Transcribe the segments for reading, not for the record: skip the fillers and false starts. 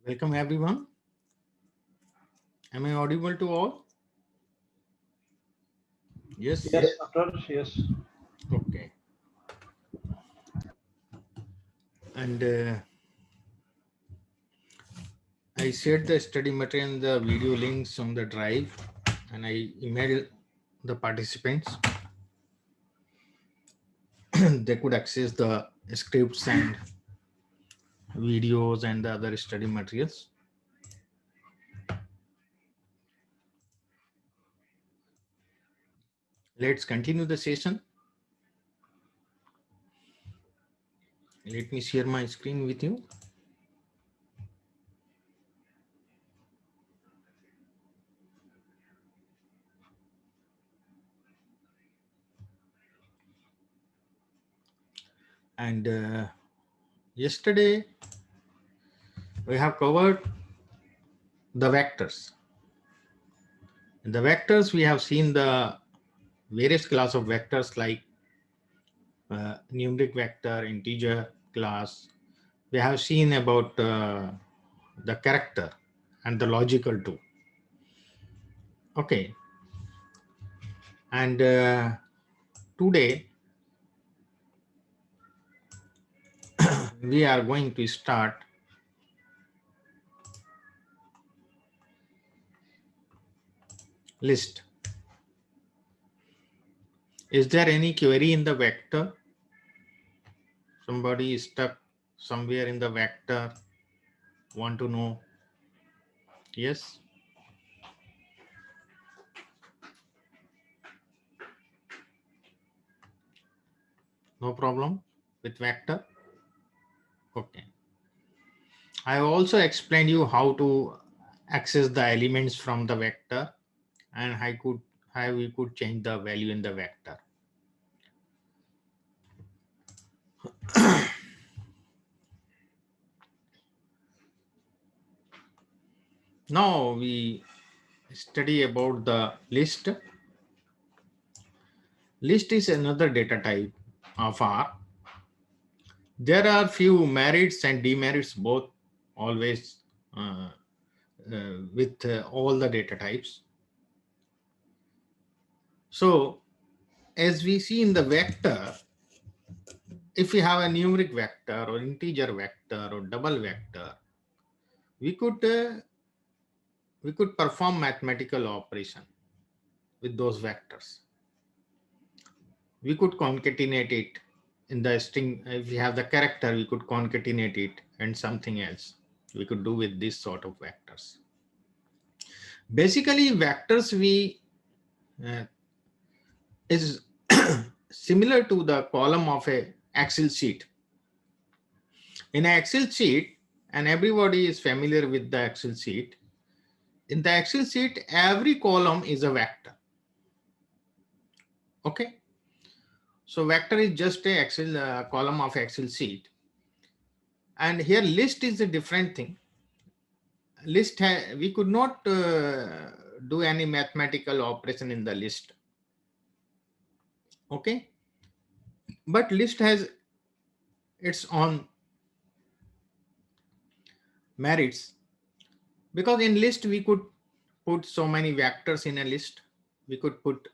Welcome everyone. Am I audible to all? Yes. Yes, doctor. Yes. Okay. And I shared the study material and the video links on the drive, and I emailed the participants. They could access the scripts and videos and the other study materials. Let's continue the session. Let me share my screen with you. And yesterday we have covered the vectors. In the vectors, we have seen the various class of vectors like numeric vector, integer class. We have seen about the character and the logical too. Okay. And today we are going to start list. Is there any query in the vector? Somebody is stuck somewhere in the vector, want to know? Yes. No problem with vector. Okay. I also explained you how to access the elements from the vector and how we could change the value in the vector. Now we study about the list. List is another data type of R. There are few merits and demerits both always with all the data types. So as we see in the vector, if we have a numeric vector or integer vector or double vector, we could perform mathematical operation with those vectors. We could concatenate it in the string. If we have the character, we could concatenate it and something else we could do with this sort of vectors. Basically vectors we is similar to the column of a Excel sheet. In an Excel sheet, and everybody is familiar with the Excel sheet, in the Excel sheet every column is a vector. Okay, so vector is just a Excel column of Excel sheet, and here list is a different thing. List we could not do any mathematical operation in the list. Okay, but list has its own merits, because in list we could put so many vectors in a list, we could put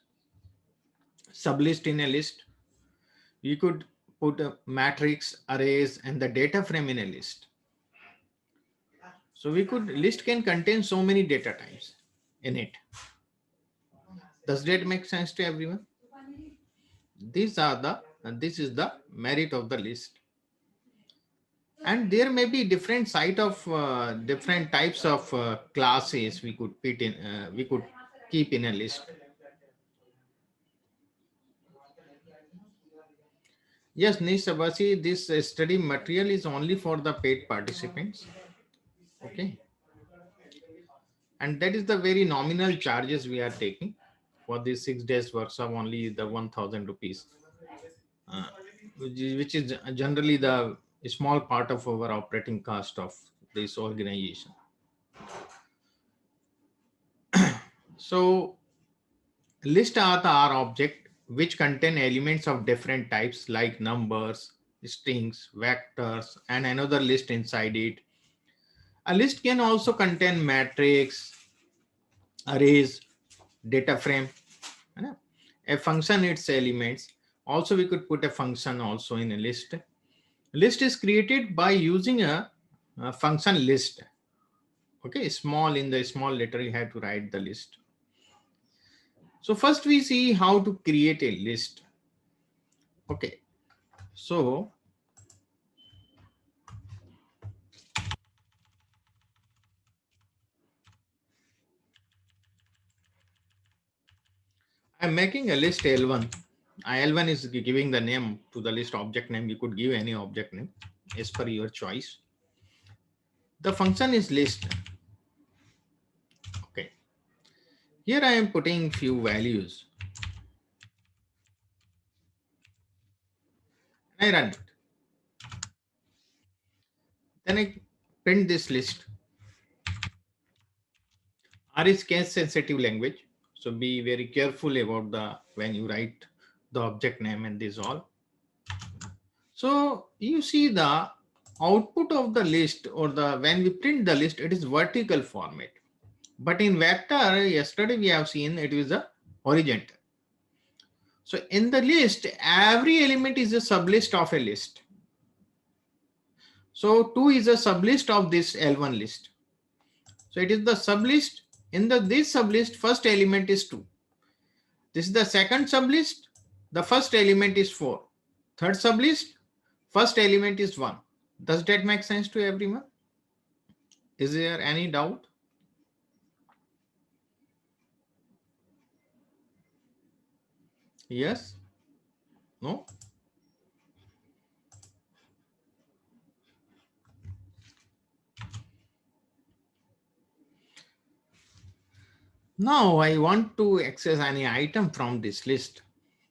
sublist in a list, we could put a matrix, arrays, and the data frame in a list. So we could list can contain so many data types in it. Does that make sense to everyone? These are the this is the merit of the list. And there may be different site of different types of classes we could put in we could keep in a list. Yes, Nishabasi, this study material is only for the paid participants. Okay, and that is the very nominal charges we are taking for this 6 days workshop, only the 1000 rupees, uh, which is generally the small part of our operating cost of this organization. So list are the R object which contain elements of different types like numbers, strings, vectors, and another list inside it. A list can also contain matrix, arrays, data frame, a function, its elements. Also, we could put a function also in a list. List is created by using a function list. Okay, small, in the small letter you have to write the list. So first we see how to create a list. Okay, so I'm making a list L1. L1 is giving the name to the list, object name. You could give any object name as per your choice. The function is list. Okay, here I am putting few values. I run it. Then I print this list. R is case sensitive language, so be very careful about the when you write the object name and this all. So you see the output of the list, or the when we print the list, it is vertical format. But in vector, yesterday we have seen it is a horizontal. So in the list, every element is a sublist of a list. So 2 is a sublist of this L1 list. So it is the sublist. In this sublist, first element is 2. This is the second sublist. The first element is 4. Third sublist, first element is 1. Does that make sense to everyone? Is there any doubt? Yes? No? Now I want to access any item from this list.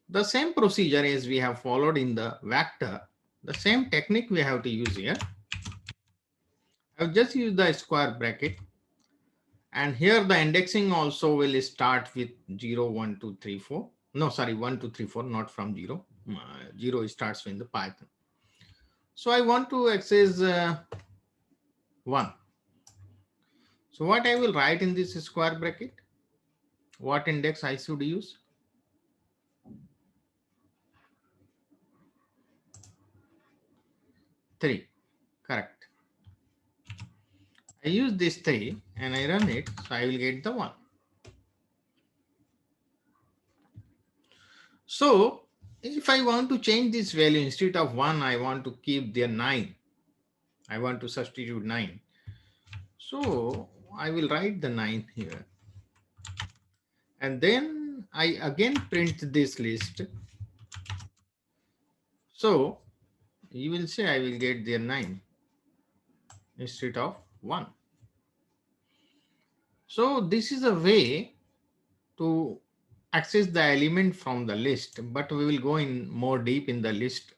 The same procedure as we have followed in the vector, the same technique we have to use here. I've just used the square bracket, and here the indexing also will start with 0, 1, 2, 3, 4. No, sorry, 1, 2, 3, 4, not from 0. 0 starts in the Python. So I want to access 1. So what I will write in this square bracket? What index I should use? 3. Correct. I use this 3 and I run it, so I will get the 1. So if I want to change this value, instead of 1, I want to keep the 9. I want to substitute 9. So I will write the 9 here. And then I again print this list. So you will say I will get the 9 instead of 1. So this is a way to access the element from the list, but we will go in more deep in the list.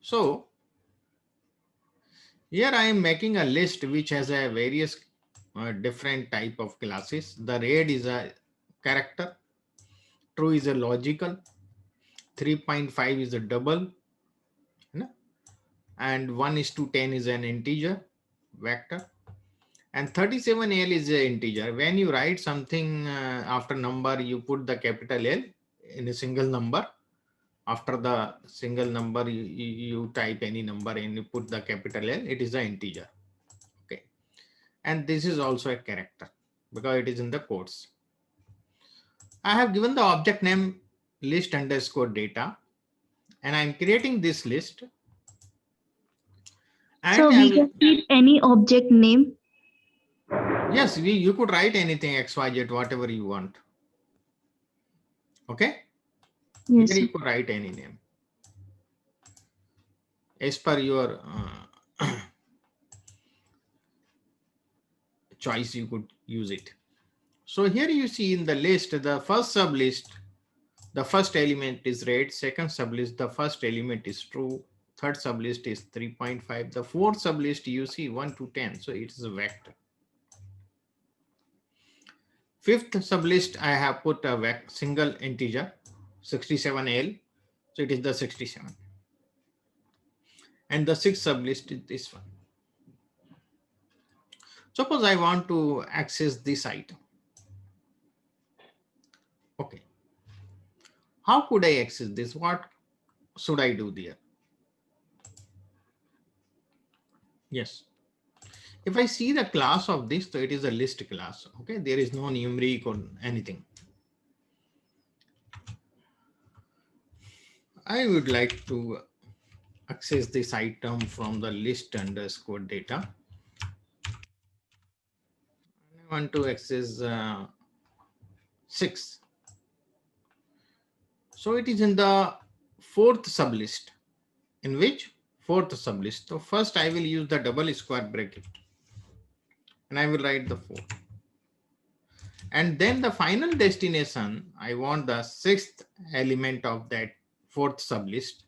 So here I am making a list which has a various different type of classes. The red is a character, true is a logical, 3.5 is a double, and 1 is to 10 is an integer vector, and 37L is an integer. When you write something after number, you put the capital L in a single number. After the single number, you type any number and you put the capital L, it is an integer. Okay. And this is also a character because it is in the quotes. I have given the object name list underscore data, and I'm creating this list. And so we can keep any object name. Yes, you could write anything XYZ, whatever you want. Okay. Yes. Here you could write any name as per your choice. You could use it. So here you see in the list, the first sublist, the first element is red. Second sublist, the first element is true. Third sublist is 3.5. The fourth sublist you see 1 to 10. So it is a vector. Fifth sublist, I have put a single integer 67L. So it is the 67. And the sixth sublist is this one. Suppose I want to access this item. Okay. How could I access this? What should I do there? Yes. If I see the class of this, so it is a list class. Okay. There is no numeric or anything. I would like to access this item from the list underscore data. I want to access 6. So it is in the fourth sublist. In which? Fourth sublist. So first I will use the double square bracket and I will write the 4. And then the final destination, I want the 6th element of that fourth sublist.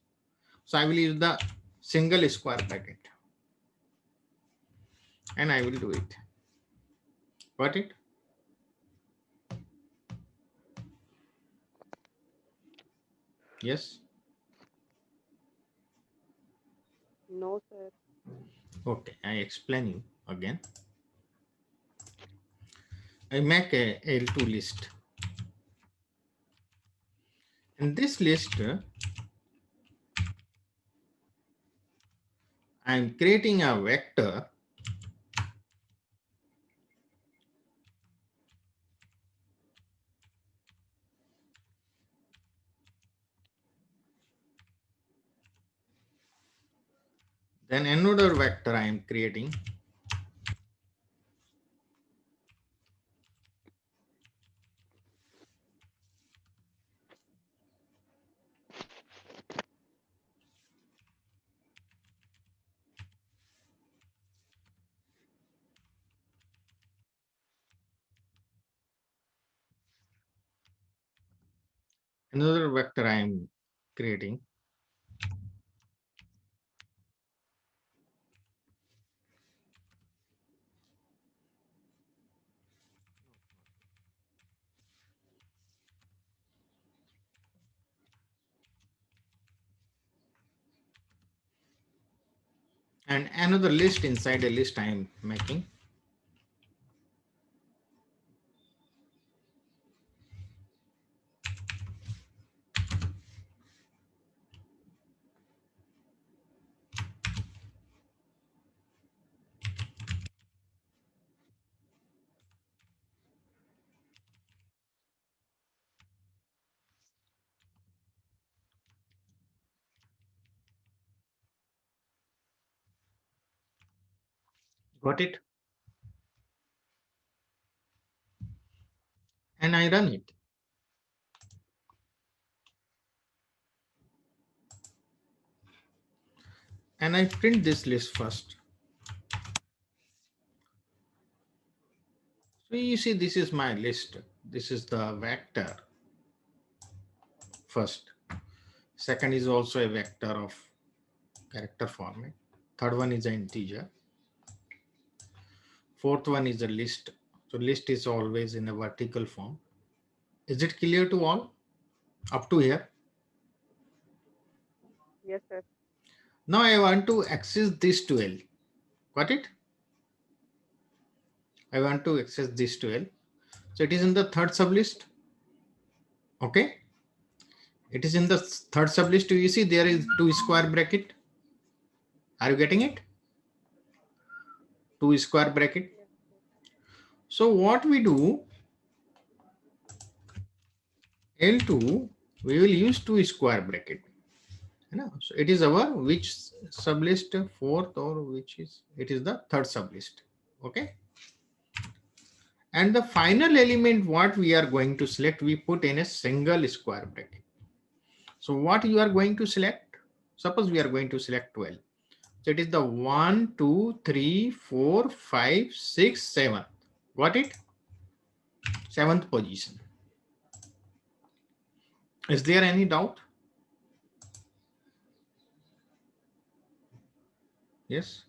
So I will use the single square bracket and I will do it. Got it? Yes? No, sir. Okay, I explain you again. I make a L2 list. In this list, I am creating a vector then another vector I am creating and another list inside a list I am making. Got it? And I run it. And I print this list first. So you see, this is my list. This is the vector first. Second is also a vector of character format. Third one is an integer. Fourth one is a list. So list is always in a vertical form. Is it clear to all up to here? Yes, sir. Now I want to access this 12. Got it? I want to access this 12. So it is in the third sublist. Okay. It is in the third sublist. You see there is 2 square bracket. Are you getting it? 2 square bracket. So what we do, L2, we will use 2 square bracket. So it is our which sublist, fourth, or which is, it is the third sublist. Okay. And the final element what we are going to select, we put in a single square bracket. So what you are going to select? Suppose we are going to select 12. So it is the 1, 2, 3, 4, 5, 6, 7. Got it? 7th position. Is there any doubt? Yes.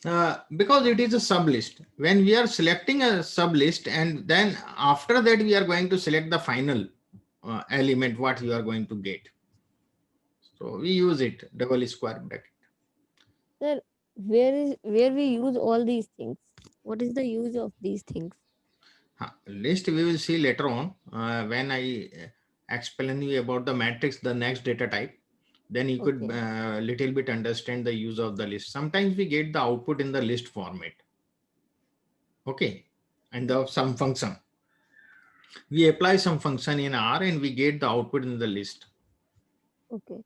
Because it is a sublist. When we are selecting a sublist and then after that we are going to select the final. element what you are going to get. So we use it, double square bracket. Sir, where we use all these things? What is the use of these things? List we will see later on when I explain you about the matrix, the next data type. Then you could Okay. little bit understand the use of the list. Sometimes we get the output in the list format. Okay, and the some function. We apply some function in R and we get the output in the list. Okay.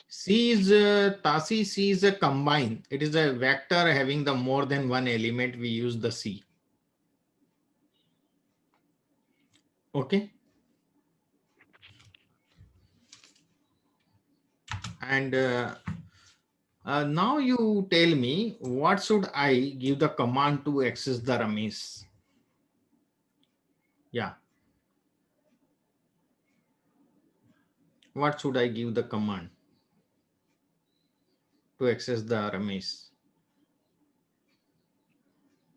C is Tasi, C is a combine. It is a vector having the more than one element. We use the C. Okay. And now you tell me what should I give the command to access the Ramesh? Yeah. What should I give the command to access the Ramesh?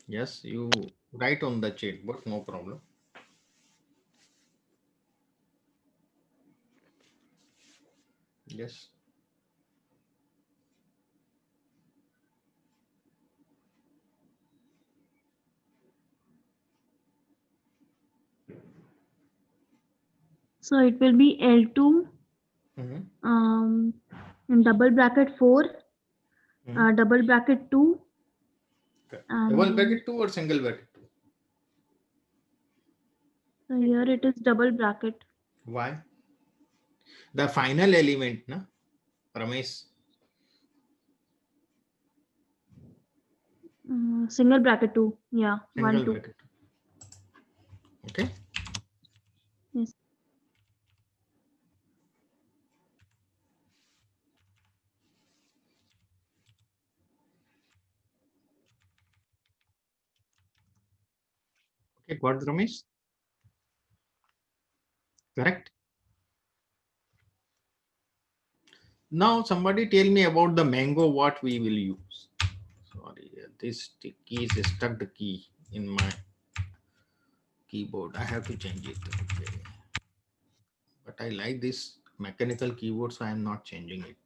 Yes, you write on the chat, but no problem. Yes. So it will be L2 Mhm. in double bracket 4, Mhm. double bracket 2, Okay. Double and bracket 2 or single bracket 2? so here it is double bracket. Why? The final element, na, Ramesh. Single bracket 2. Yeah, 1, Single 2. bracket. Okay. Yes. Okay, got Ramesh? Correct. Now somebody tell me about the mango, what we will use. Sorry, this key is stuck the key in my keyboard. I have to change it. Okay. But I like this mechanical keyboard, so I am not changing it.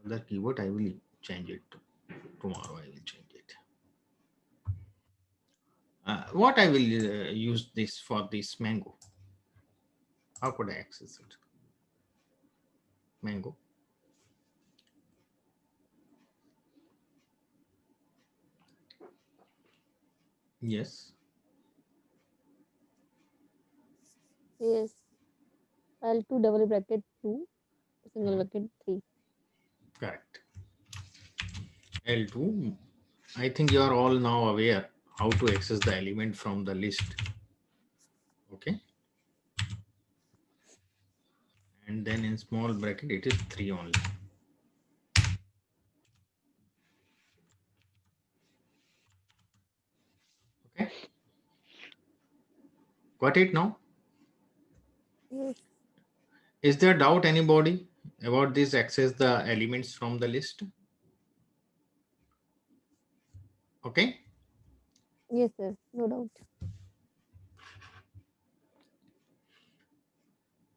The keyboard, I will change it. Tomorrow I will change it. What I will use this for this mango? How could I access it? Mango. Yes. Yes. L2 double bracket 2, single bracket 3. Correct. L2. I think you are all now aware how to access the element from the list. Okay. And then in small bracket, it is 3 only. Okay. Got it now? Yes. Is there doubt anybody about this access the elements from the list? Okay. Yes, sir. No doubt.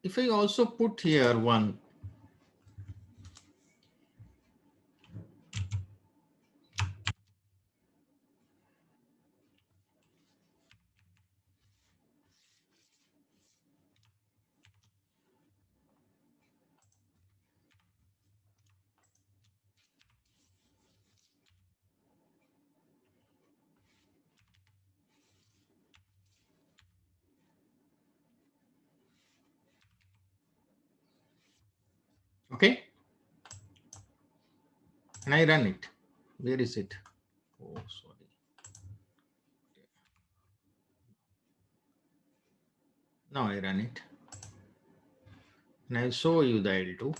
If I also put here 1, okay, and I run it. Where is it? Oh, sorry. Now I run it. And I'll show you the L2.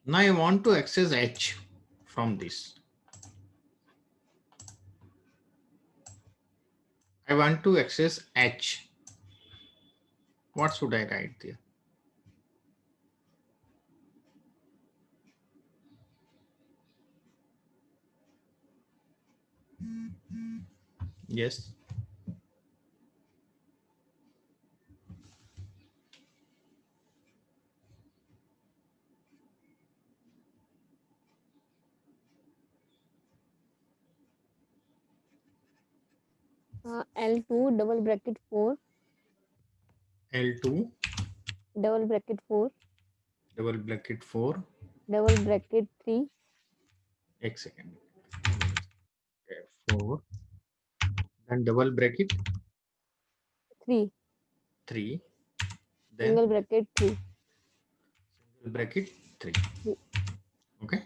Now I want to access H from this. I want to access H. What should I write there? Yes. L2 double bracket 4 L2 double bracket 4 double bracket 4. double bracket 3 एक second. Okay, 4 and double bracket 3 3. Then single bracket 3. single bracket 3. Three. Okay.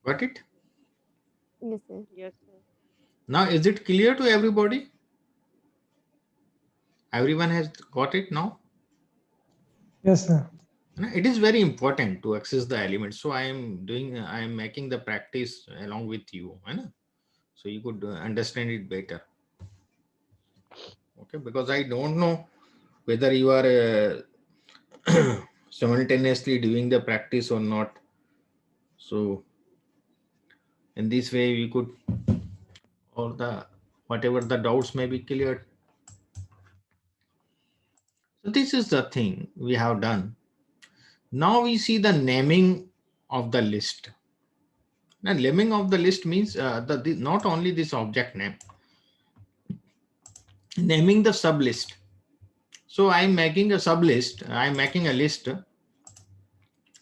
Got it? Yes, sir. Yes, sir. Now, is it clear to everybody? Everyone has got it now? Yes, sir. It is very important to access the elements. So I am making the practice along with you. So you could understand it better. Okay, because I don't know whether you are simultaneously doing the practice or not. So in this way we could, or the whatever the doubts may be cleared. So this is the thing we have done. Now we see the naming of the list. Now naming of the list means not only this object name, naming the sub list. So I'm making a sub list. I'm making a list.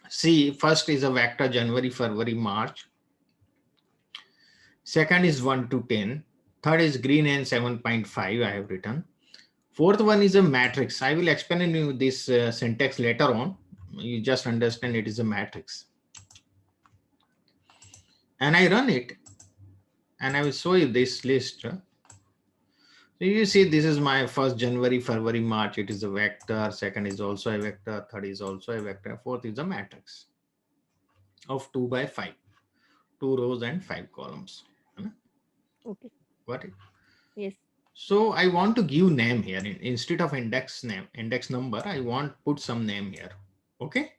See, first is a vector January, February, March. Second is 1 to 10. Third is green and 7.5 I have written. Fourth one is a matrix. I will explain you this syntax later on. You just understand it is a matrix. And I run it. And I will show you this list. So you see this is my first January, February, March. It is a vector. Second is also a vector. Third is also a vector. Fourth is a matrix of 2 by 5. 2 rows and 5 columns. Okay. Got it? Yes. So I want to give name here. Instead of index name, index number, I want put some name here. Okay.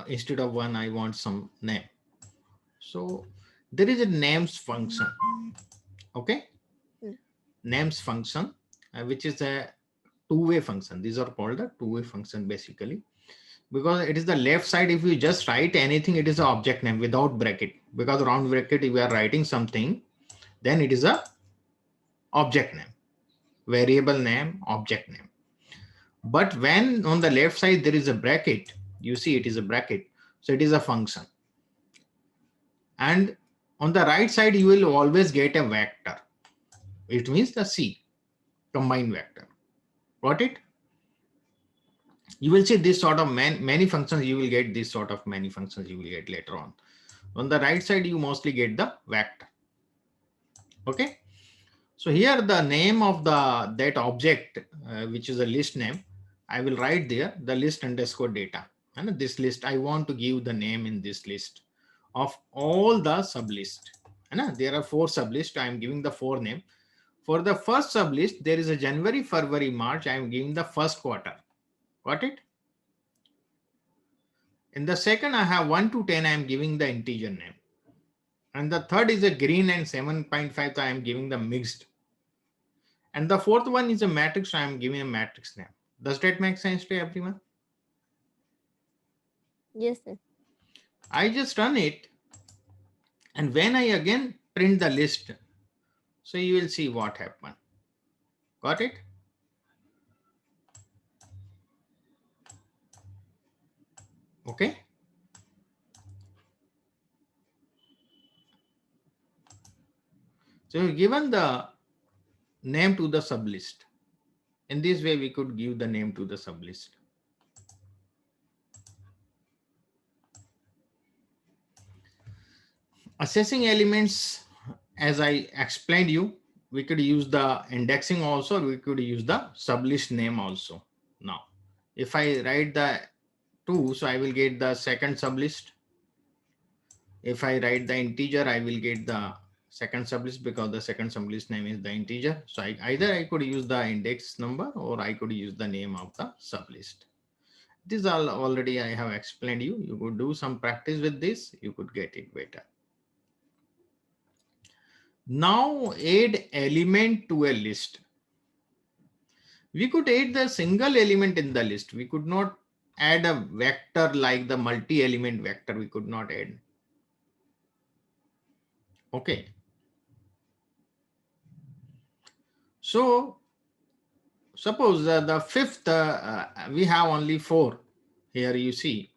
Instead of 1, I want some name. So there is a names function. Okay. Names function, which is a two-way function. These are called a two-way function basically, because it is the left side. If you just write anything, it is an object name without bracket, because around bracket, if you are writing something, then it is a object name, variable name, object name. But when on the left side there is a bracket, you see it is a bracket, so it is a function. And on the right side you will always get a vector. It means the C, combined vector. Got it? You will see this sort of many functions. You will get this sort of many functions you will get later on. On the right side you mostly get the vector. Okay. So here the name of that object, which is a list name, I will write there the list underscore data. And this list, I want to give the name in this list of all the sublist. And there are 4 sublists. I am giving the 4 name. For the first sublist, there is a January, February, March. I am giving the first quarter. Got it? In the second, I have 1 to 10. I am giving the integer name. And the third is a green and 7.5. So I am giving the mixed. And the fourth one is a matrix. So I am giving a matrix name. Does that make sense to everyone? Yes, sir. I just run it. And when I again print the list, so you will see what happened. Got it? Okay. So given the name to the sublist. In this way, we could give the name to the sublist. Assessing elements, as I explained you, we could use the indexing also, we could use the sublist name also. Now, if I write the 2, so I will get the second sublist. If I write the integer, I will get the second sublist, because the second sublist name is the integer. So either I could use the index number or I could use the name of the sublist. This all already I have explained you. You could do some practice with this, you could get it better. Now add element to a list. We could add the single element in the list. We could not add a vector like the multi-element vector. We could not add. Okay. So suppose the fifth, we have only 4. Here you see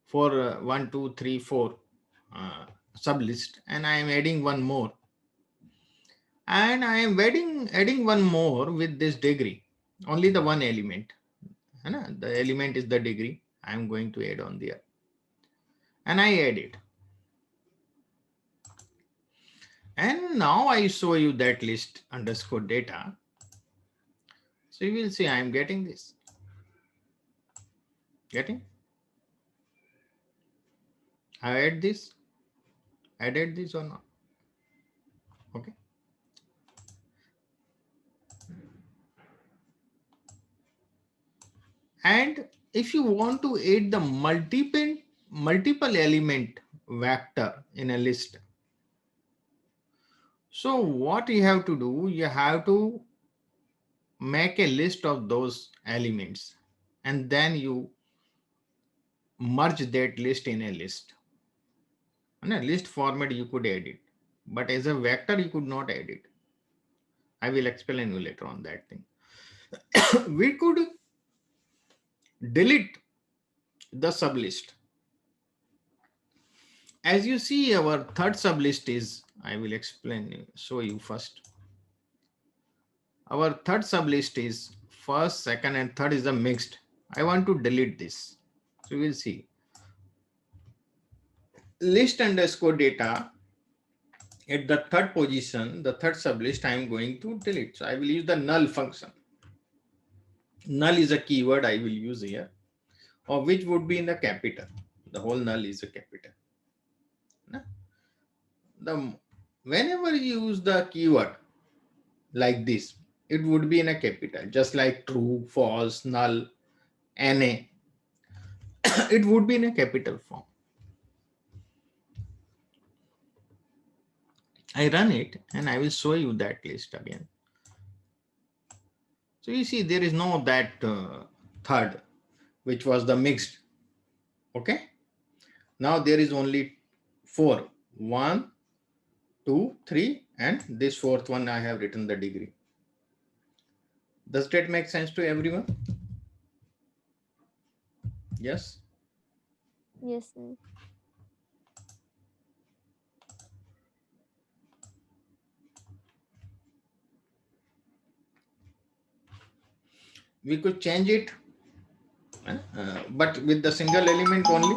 4, 1, 2, 3, 4 sublist, and I am adding one more. And I am adding one more with this degree. Only the one element. The element is the degree. I am going to add on there. And I add it. And now I show you that list underscore data. So you will see I am getting this. Getting? I add this. Added this or not? Okay. And if you want to add the multiple element vector in a list, so what you have to do, you have to make a list of those elements and then you merge that list in a list. In a list format you could add it, but as a vector you could not add it. I will explain you later on that thing. We could delete the sublist. As you see, our third sublist is, I will explain, show you first. Our third sublist is first, second, and third is a mixed. I want to delete this. So we will see. List underscore data at the third position, the third sublist, I am going to delete. So I will use the null function. Null is a keyword I will use here, or which would be in the capital. The whole null is a capital. Whenever you use the keyword like this, it would be in a capital, just like true, false, null, NA. It would be in a capital form. I run it and I will show you that list again. So you see there is no that third, which was the mixed. Okay. Now there is only 4. 1, 2, 3, and this fourth one I have written the degree. Does that make sense to everyone? Yes. Yes, sir. We could change it, but with the single element only.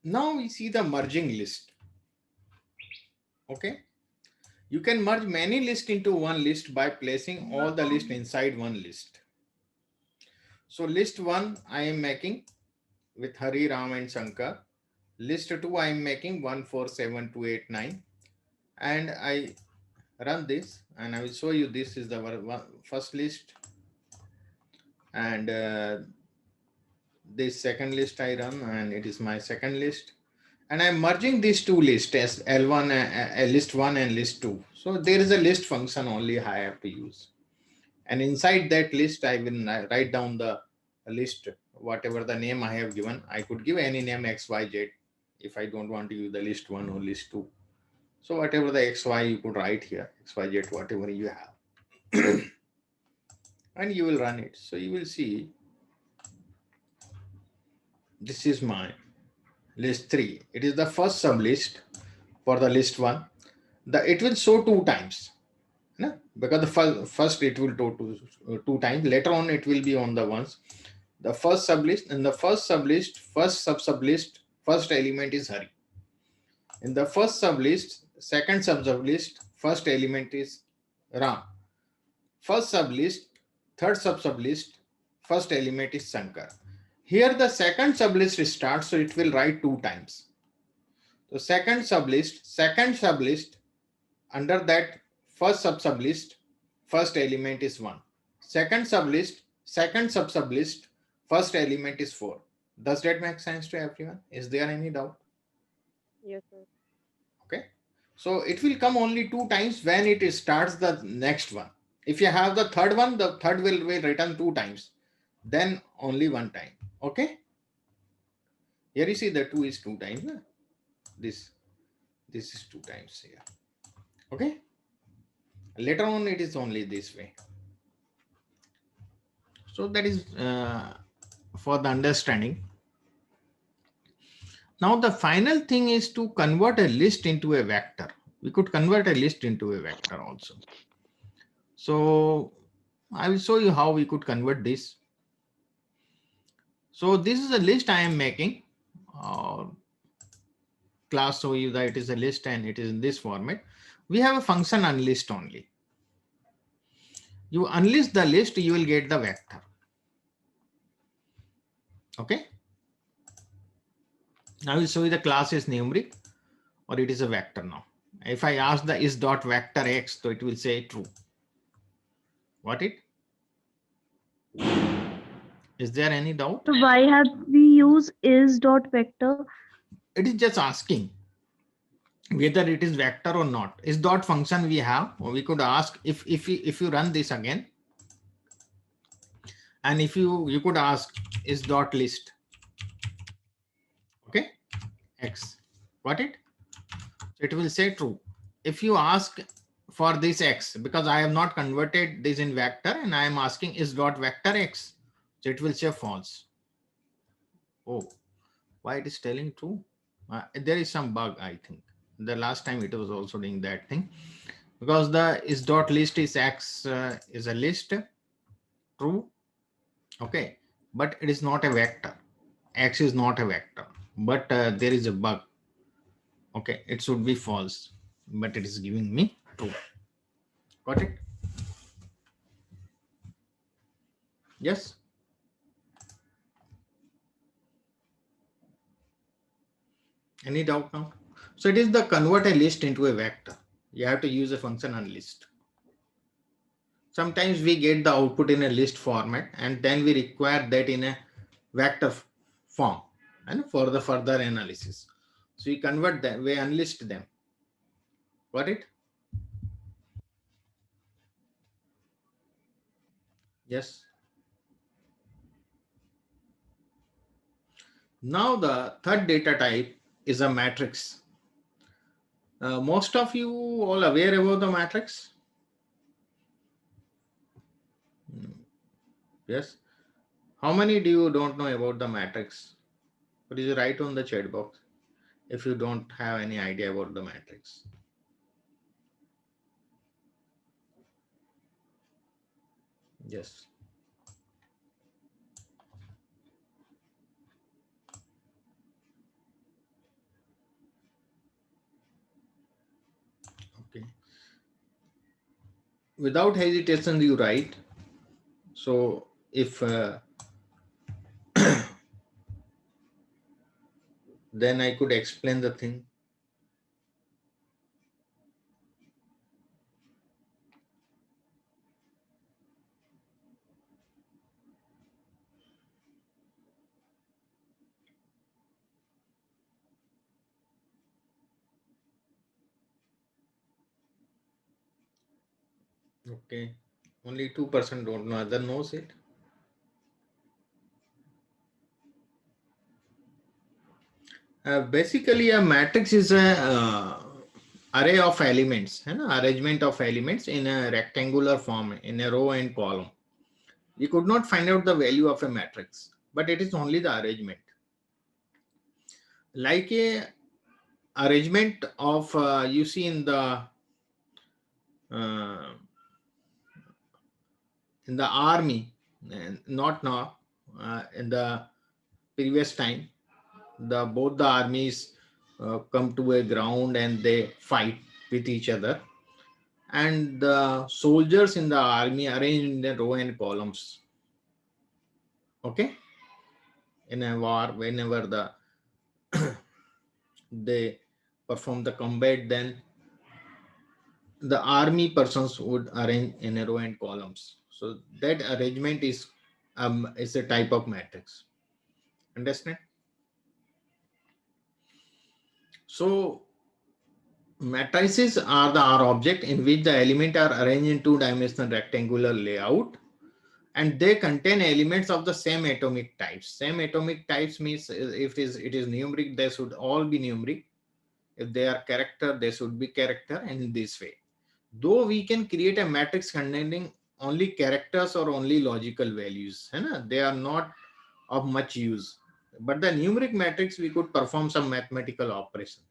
Now we see the merging list. Okay. You can merge many lists into one list by placing all the list inside one list. So list 1 I am making with Hari, Ram and Shankar. List 2 I am making 1, 4, 7, 2, 8, 9. And I run this and I will show you this is the first list. And this second list I run and it is my second list. And I'm merging these two lists as L1, list 1 and list 2. So there is a list function only I have to use. And inside that list, I will write down the list, whatever the name I have given. I could give any name X, Y, Z if I don't want to use the list 1 or list 2. So whatever the X, Y you could write here, X, Y, Z, whatever you have. And you will run it. So you will see, this is my list 3. It is the first sublist for the list 1. It will show 2 times. No? Because the first it will do 2 times. Later on it will be on the ones. The first sublist, and the first sublist, first sub-sublist, first element is Hari. In the first sublist, second sub-sublist, first element is Ram. First sublist, third sub-sublist, first element is Shankar. Here the second sublist starts, so it will write 2 times. So second sublist, under that first sub-sublist, first element is 1. Second sublist, second sub-sublist, first element is 4. Does that make sense to everyone? Is there any doubt? Yes, sir. Okay. So it will come only 2 times when it starts the next one. If you have the third one, the third will return 2 times. Then only 1 time. Okay. Here you see the 2 is 2 times. Na? This is 2 times here. Okay. Later on it is only this way. So that is for the understanding. Now the final thing is to convert a list into a vector. We could convert a list into a vector also. So I will show you how we could convert this. So this is a list I am making. Class show you that it is a list and it is in this format. We have a function unlist only. You unlist the list, you will get the vector. Okay. I will show you the class is numeric or it is a vector now. If I ask the is dot vector x, so it will say true. What it? Is there any doubt? So why have we used is dot vector? It is just asking whether it is vector or not. Is dot function we have, or we could ask if you run this again, and if you could ask is dot list. Okay, x. Got it? It will say true. If you ask for this x, because I have not converted this in vector and I am asking is dot vector x, so it will say false. Oh, why it is telling true? There is some bug, I think. The last time it was also doing that thing, because the is dot list is x is a list, true. Okay, but it is not a vector. X is not a vector, but there is a bug. Okay, it should be false, but it is giving me true. Got it? Yes. Any doubt now? So it is the convert a list into a vector. You have to use a function unlist. Sometimes we get the output in a list format and then we require that in a vector form and for the further analysis. So we convert them, we unlist them. Got it? Yes. Now the third data type is a matrix. Most of you all aware about the matrix? Yes. How many do you don't know about the matrix? Please write on the chat box if you don't have any idea about the matrix. Yes. Okay. Without hesitation, you write. So if then I could explain the thing. Okay. Only 2% don't know, other knows it. Basically, a matrix is a array of elements, arrangement of elements in a rectangular form in a row and column. You could not find out the value of a matrix, but it is only the arrangement. Like a arrangement of you see in the army, not now, in the previous time, both the armies come to a ground and they fight with each other, and the soldiers in the army arranged in the row and columns. Okay, in a war, whenever they perform the combat, then the army persons would arrange in a row and columns. So that arrangement is a type of matrix. Understand? So matrices are the R object in which the elements are arranged in two-dimensional rectangular layout, and they contain elements of the same atomic types. Same atomic types means if it is numeric, they should all be numeric. If they are character, they should be character, and in this way. Though we can create a matrix containing only characters or only logical values, they are not of much use. But the numeric matrix, we could perform some mathematical operation.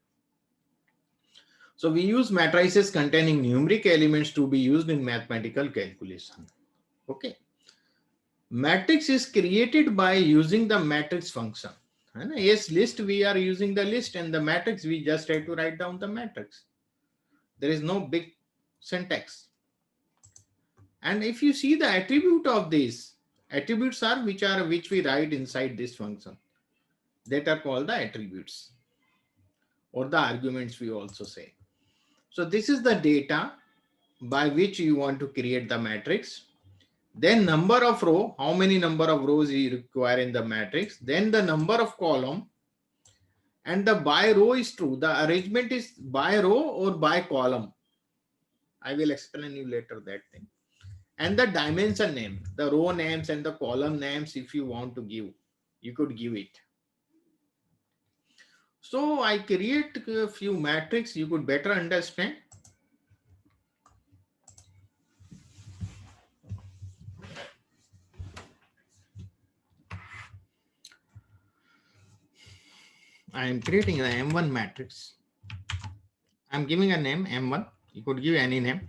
So we use matrices containing numeric elements to be used in mathematical calculation. Okay. Matrix is created by using the matrix function. Yes, list, we are using the list, and the matrix, we just have to write down the matrix. There is no big syntax. And if you see the attribute of these, attributes are which we write inside this function, that are called the attributes, or the arguments we also say. So this is the data by which you want to create the matrix. Then number of row, how many number of rows you require in the matrix. Then the number of column, and the by row is true. The arrangement is by row or by column. I will explain you later that thing. And the dimension name, the row names and the column names, if you want to give, you could give it. So I create a few matrices you could better understand. I am creating an M1 matrix. I'm giving a name M1. You could give any name.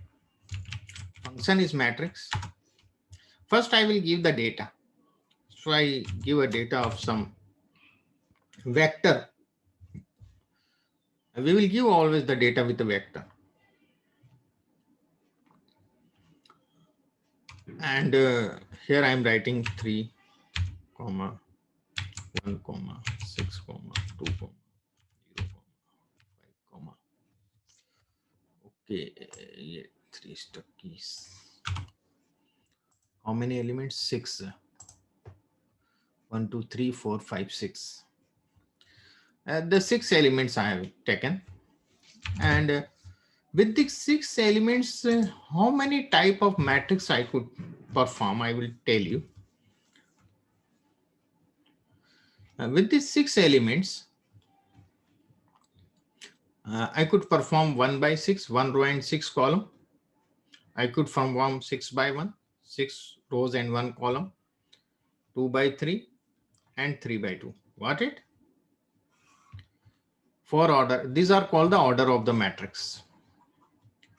Function is matrix. First, I will give the data. So I give a data of some vector. We will give always the data with a vector. And here I am writing 3, 1, 6, 2, 0, 5, okay, 3 stuck keys. How many elements? 6. 1, 2, 3, 4, 5, 6. The 6 elements I have taken. And with the 6 elements, how many type of matrix I could perform, I will tell you. With these 6 elements, I could perform 1 by 6, 1 row and 6 column. I could perform 6 by 1, 6 rows and 1 column, 2 by 3 and 3 by 2. Got it? 4 order. These are called the order of the matrix.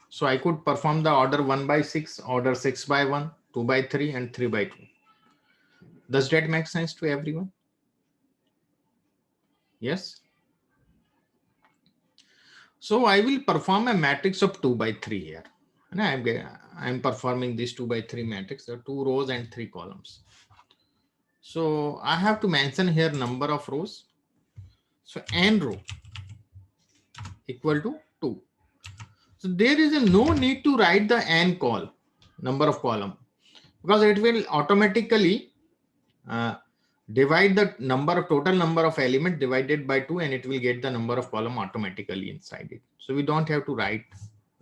So I could perform the order 1 by 6, order 6 by 1, 2 by 3 and 3 by 2. Does that make sense to everyone? Yes. So I will perform a matrix of 2 by 3 here. And I'm performing this 2 by 3 matrix. There are 2 rows and 3 columns. So I have to mention here number of rows. So n row equal to 2. So there is no need to write the n number of column, because it will automatically divide the total number of element divided by 2, and it will get the number of column automatically inside it. So we don't have to write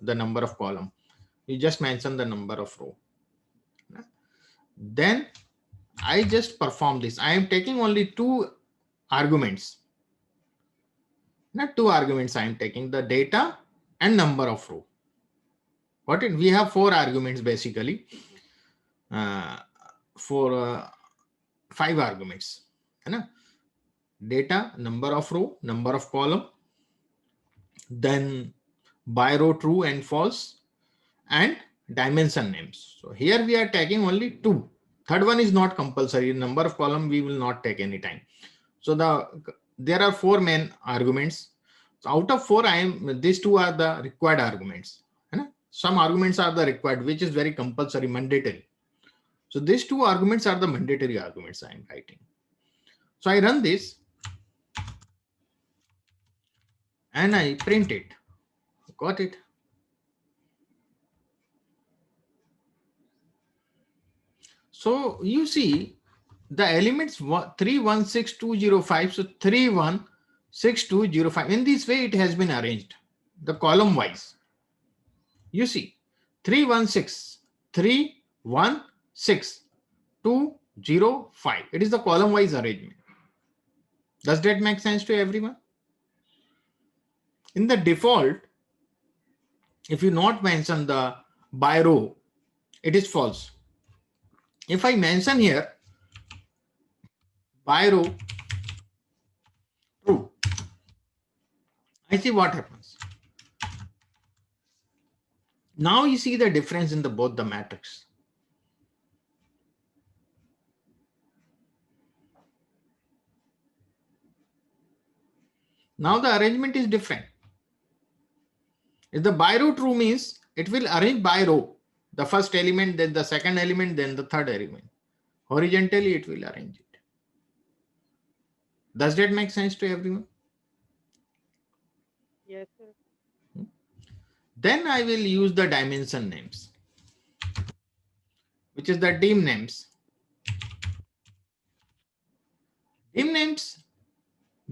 the number of column. We just mention the number of row. Then I just perform this. I am taking only 2 arguments. Not 2 arguments. I am taking the data and number of row. We have 4 arguments basically. 5 arguments. Data, number of row, number of column, then by row true and false, and dimension names. So here we are taking only 2. Third one is not compulsory. Number of column we will not take any time. So there are 4 main arguments. So out of 4, these 2 are the required arguments. Some arguments are the required, which is very compulsory, mandatory. So these 2 arguments are the mandatory arguments I am writing. So I run this and I print it. Got it? So you see the elements 316205. So 316205. In this way, it has been arranged, the column wise. You see 316, 316, 205. It is the column wise arrangement. Does that make sense to everyone? In the default, if you not mention the by row, it is false. If I mention here by row true, I see what happens. Now you see the difference in the both the matrix. Now the arrangement is different. If the by row true means it will arrange by row, the first element, then the second element, then the third element. Horizontally, it will arrange it. Does that make sense to everyone? Yes, sir. Then I will use the dimension names, which is the dim names. Dim names,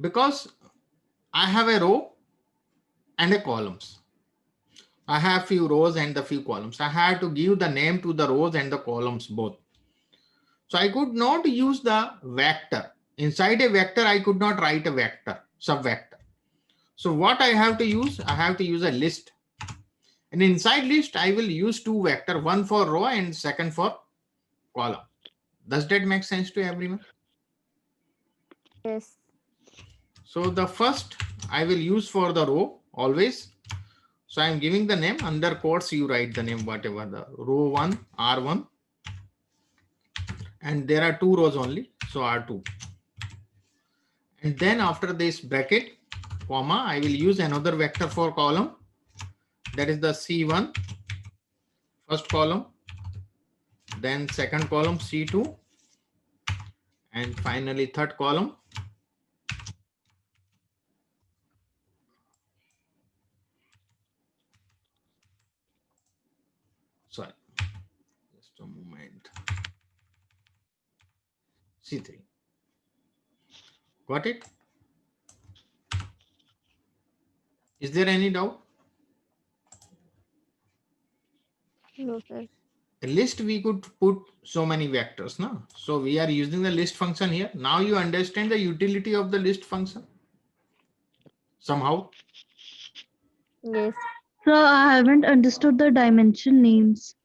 because I have a row and a columns. I have few rows and the few columns. I have to give the name to the rows and the columns both. So I could not use the vector. Inside a vector, I could not write a vector, subvector. So what I have to use? I have to use a list. And inside list, I will use two vector, one for row and second for column. Does that make sense to everyone? Yes. So the first I will use for the row always. So I'm giving the name under quotes, you write the name, whatever the row 1, R1. And there are two rows only. So R2. And then after this bracket, comma, I will use another vector for column. That is the C1, first column. Then second column, C2. And finally, third column. Sorry, just a moment. C3. Got it? Is there any doubt? No, sir. A list we could put so many vectors, no? So we are using the list function here. Now you understand the utility of the list function somehow. Yes. So I haven't understood the dimension names.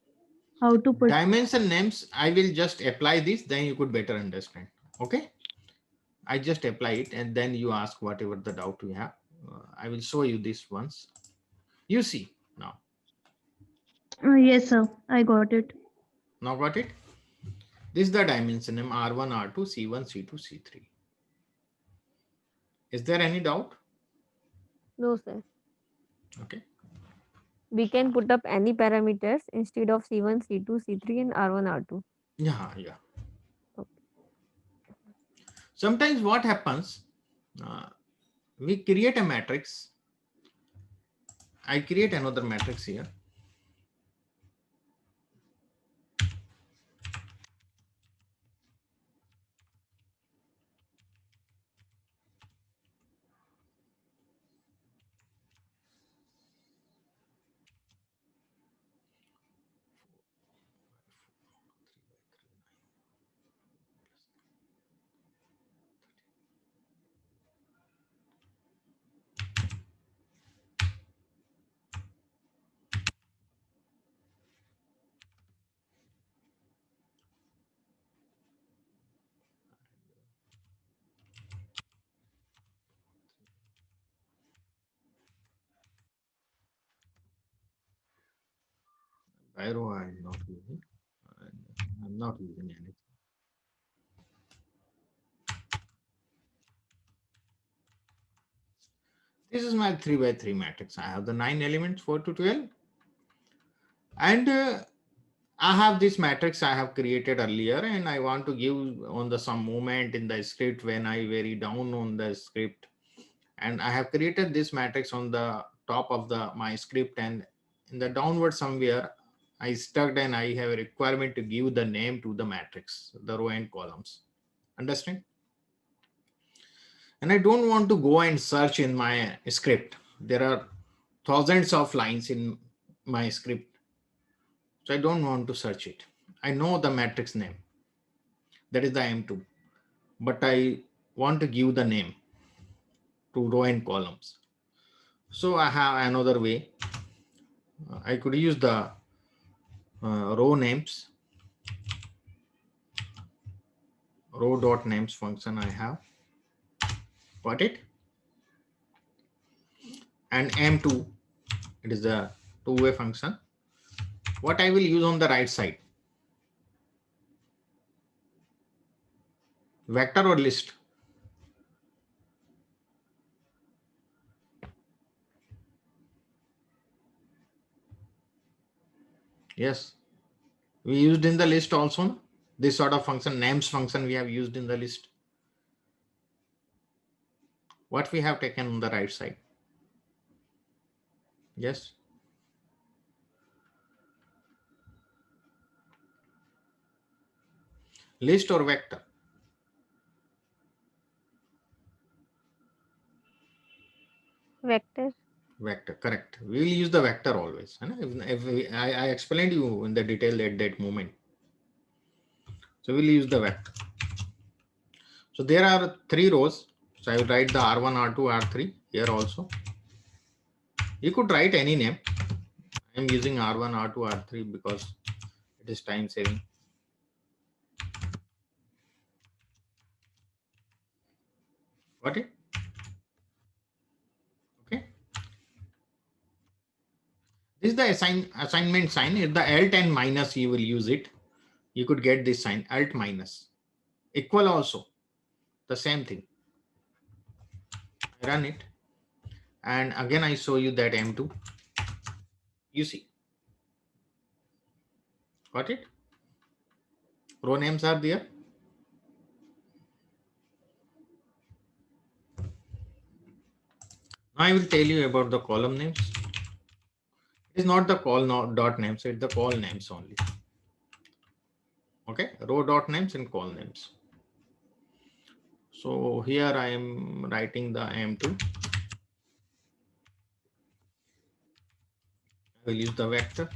How to put. Dimension names, I will just apply this, then you could better understand. Okay. I just apply it and then you ask whatever the doubt you have. I will show you this once. You see now. Yes, sir. I got it. Now got it? This is the dimension name R1, R2, C1, C2, C3. Is there any doubt? No, sir. Okay. We can put up any parameters instead of C1, C2, C3 and R1, R2. Yeah. Okay. Sometimes what happens, we create a matrix. I create another matrix here. Pyro I'm not using. I'm not using anything. This is my 3 by 3 matrix. I have the 9 elements, 4 to 12. And I have this matrix I have created earlier, and I want to give on the some moment in the script when I vary down on the script, and I have created this matrix on the top of the my script, and in the downward somewhere I stuck, and I have a requirement to give the name to the matrix, the row and columns. Understand? And I don't want to go and search in my script. There are thousands of lines in my script, so I don't want to search it. I know the matrix name, that is the M2, but I want to give the name to row and columns. So I have another way. I could use the row names, row dot names function I have. Got it? And M2, it is the two-way function. What I will use on the right side? Vector or list? Yes, we used in the list also. This sort of function, names function, we have used in the list. What we have taken on the right side? Yes. List or vector? Vector. Vector, correct. We will use the vector always. I explained you in the detail at that moment. So we'll use the vector. So there are 3 rows. So I will write the R1, R2, R3 here also. You could write any name. I am using R1, R2, R3 because it is time saving. Got it? Okay. This is the assignment sign. If the alt and minus, you will use it. You could get this sign, alt minus. Equal also, the same thing. Run it. And again, I show you that M2. You see. Got it? Row names are there. Now I will tell you about the column names. It is not the dot names, it's the call names only. Okay, row dot names and call names. So here I am writing the M2. I will use the vector.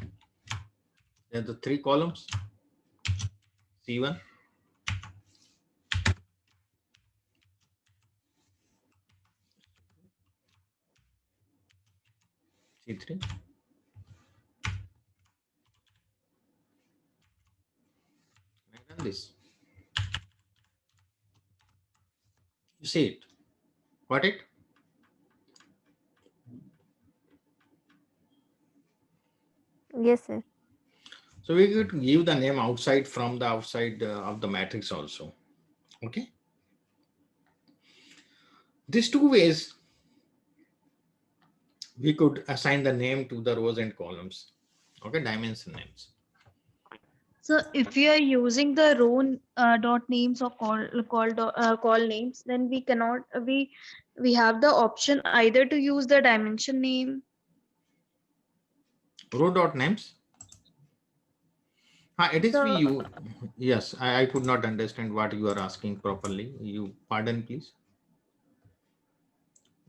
There are the 3 columns. C1, C3, I done this. You see it? Got it? Yes, sir. So we could give the name outside from the outside of the matrix also. Okay. These 2 ways we could assign the name to the rows and columns. Okay, dimension names. So if we are using the row dot names or call names, then we cannot we have the option either to use the dimension name. Row dot names. It is So, you. Yes, I could not understand what you are asking properly. You pardon, please.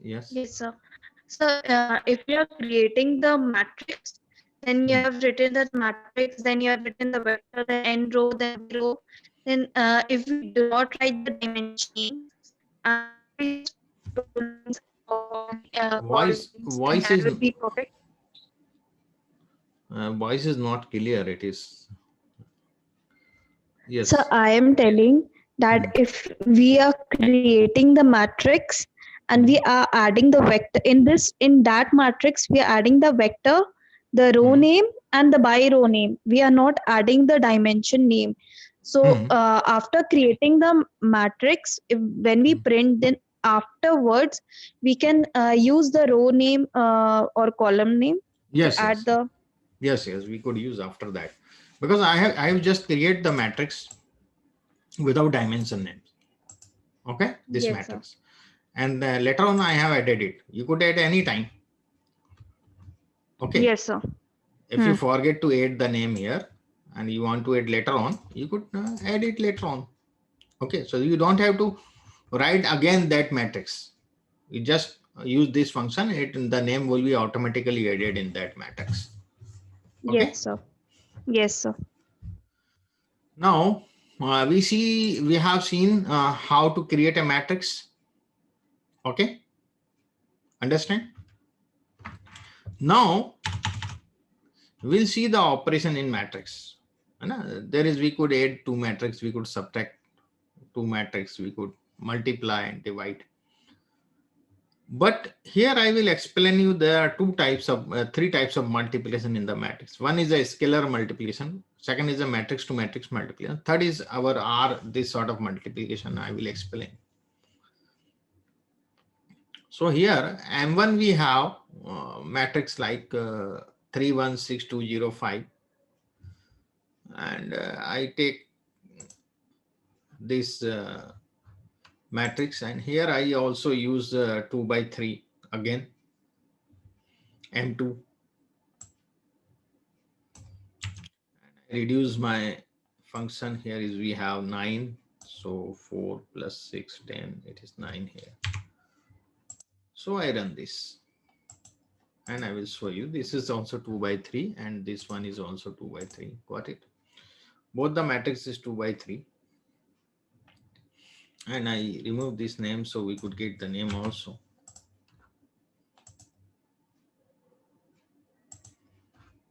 Yes. yes, sir. So if you are creating the matrix, then you have written that matrix, then you have written the vector, then n row, then b row. Then if we do not write the dimension, Voice that is will be perfect. voice is not clear. It is. Yes. So I am telling that if we are creating the matrix and we are adding the vector in that matrix, we are adding the vector, the row name and the by row name. We are not adding the dimension name. So after creating the matrix, when we print, then afterwards we can use the row name or column name Yes. to add the. Yes, we could use after that. because I have just created the matrix without dimension names. Okay, this Yes, sir. matrix, and later on I have added it. You could add any time. Okay, Yes, sir. if you forget to add the name here and you want to add later on, you could add it later on. Okay, so you don't have to write again that matrix. You just use this function, the name will be automatically added in that matrix. Okay. Yes, sir. Yes, sir. Now we have seen how to create a matrix. Okay, understand? Now we'll see the operation in matrix. There is, we could add two matrix, we could subtract two matrix, we could multiply and divide. But here I will explain you there are three types of multiplication in the matrix. One is a scalar multiplication. Second is a matrix to matrix multiplication. Third is our R, this sort of multiplication I will explain. So here M1 we have matrix like 3, 1, 6, 2, 0, 5. And I take this matrix, and here I also use 2 by 3 again, M2. I reduce my function here is we have 9. So 4 plus 6, 10, it is 9 here. So I run this and I will show you. This is also 2 by 3 and this one is also 2 by 3. Got it? Both the matrix is 2 by 3. And I remove this name so we could get the name also.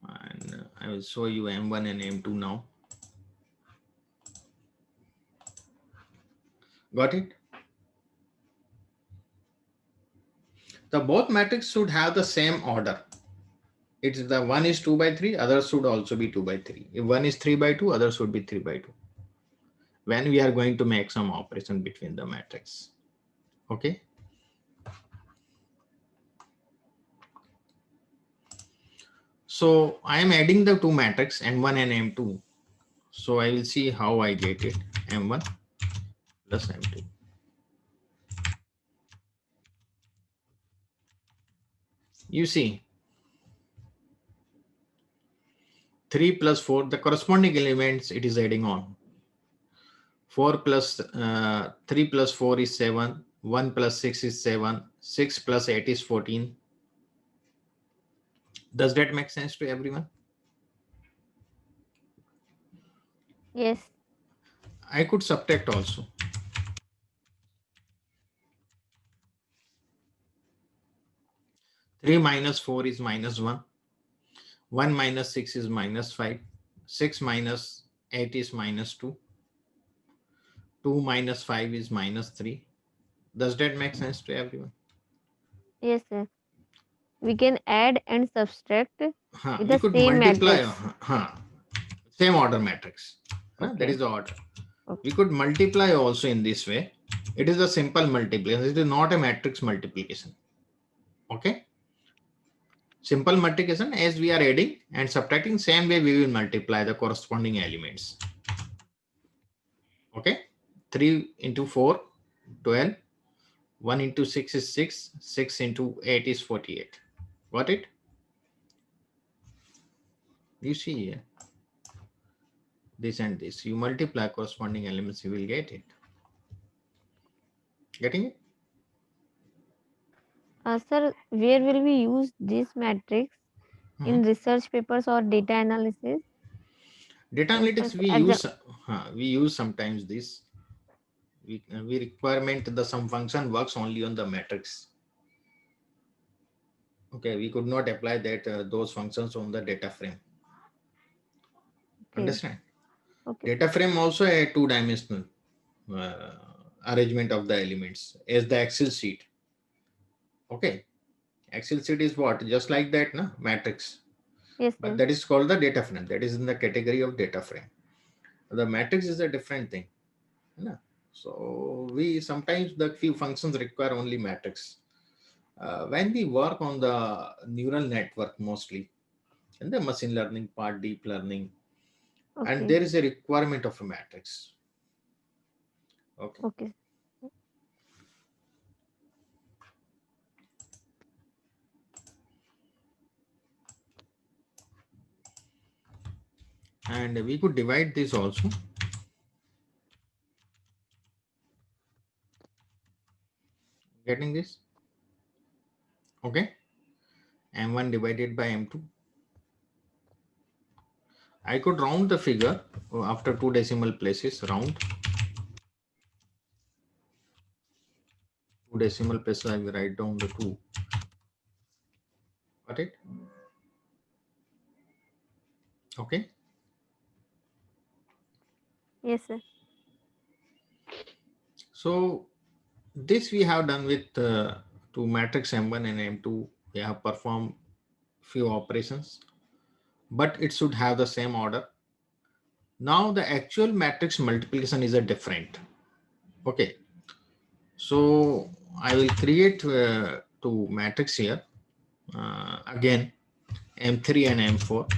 And I will show you M1 and M2 now. Got it? The both matrix should have the same order. It's the one is 2 by 3, others should also be 2 by 3. If one is 3 by 2, others should be 3 by 2. When we are going to make some operation between the matrix. Okay. So I am adding the two matrix M1 and M2. So I will see how I get it. M1 plus M2. You see 3 plus 4, the corresponding elements it is adding on. 4 plus 3 plus 4 is 7. 1 plus 6 is 7. 6 plus 8 is 14. Does that make sense to everyone? Yes. I could subtract also. 3 minus 4 is minus 1. 1 minus 6 is minus 5. 6 minus 8 is minus 2. 2 minus 5 is minus 3. Does that make sense to everyone? Yes, sir. We can add and subtract with We the could same multiply. matrix. Same order matrix. That Okay. is the order. Okay. We could multiply also in this way. It is a simple multiplication. It is not a matrix multiplication. Okay. Simple multiplication, as we are adding and subtracting, same way we will multiply the corresponding elements. Okay. 3 into 4, 12. 1 into 6 is 6. 6 into 8 is 48. Got it? You see here. This and this. You multiply corresponding elements, you will get it. Getting it? Sir, where will we use this matrix in research papers or data analysis? Data analytics we use sometimes this. We requirement the some function works only on the matrix. Okay, we could not apply that those functions on the data frame. Okay. Understand? Okay. Data frame also a two-dimensional arrangement of the elements as the Excel sheet. Okay, Excel sheet is what? Just like that, no? Matrix. Yes, But sir. that is called the data frame. That is in the category of data frame. The matrix is a different thing. No? So we sometimes the few functions require only matrix. When we work on the neural network mostly, and the machine learning part, deep learning, and Okay. there is a requirement of a matrix. Okay. Okay. And we could divide this also. Getting this? Okay. M1 divided by M2. I could round the figure after 2 decimal places, round. 2 decimal places, I will write down the 2. Got it? Okay. Yes, sir. So this we have done with to matrix M1 and M2. We have performed few operations, but it should have the same order. Now the actual matrix multiplication is a different. Okay. So I will create two matrix here. Again, M3 and M4.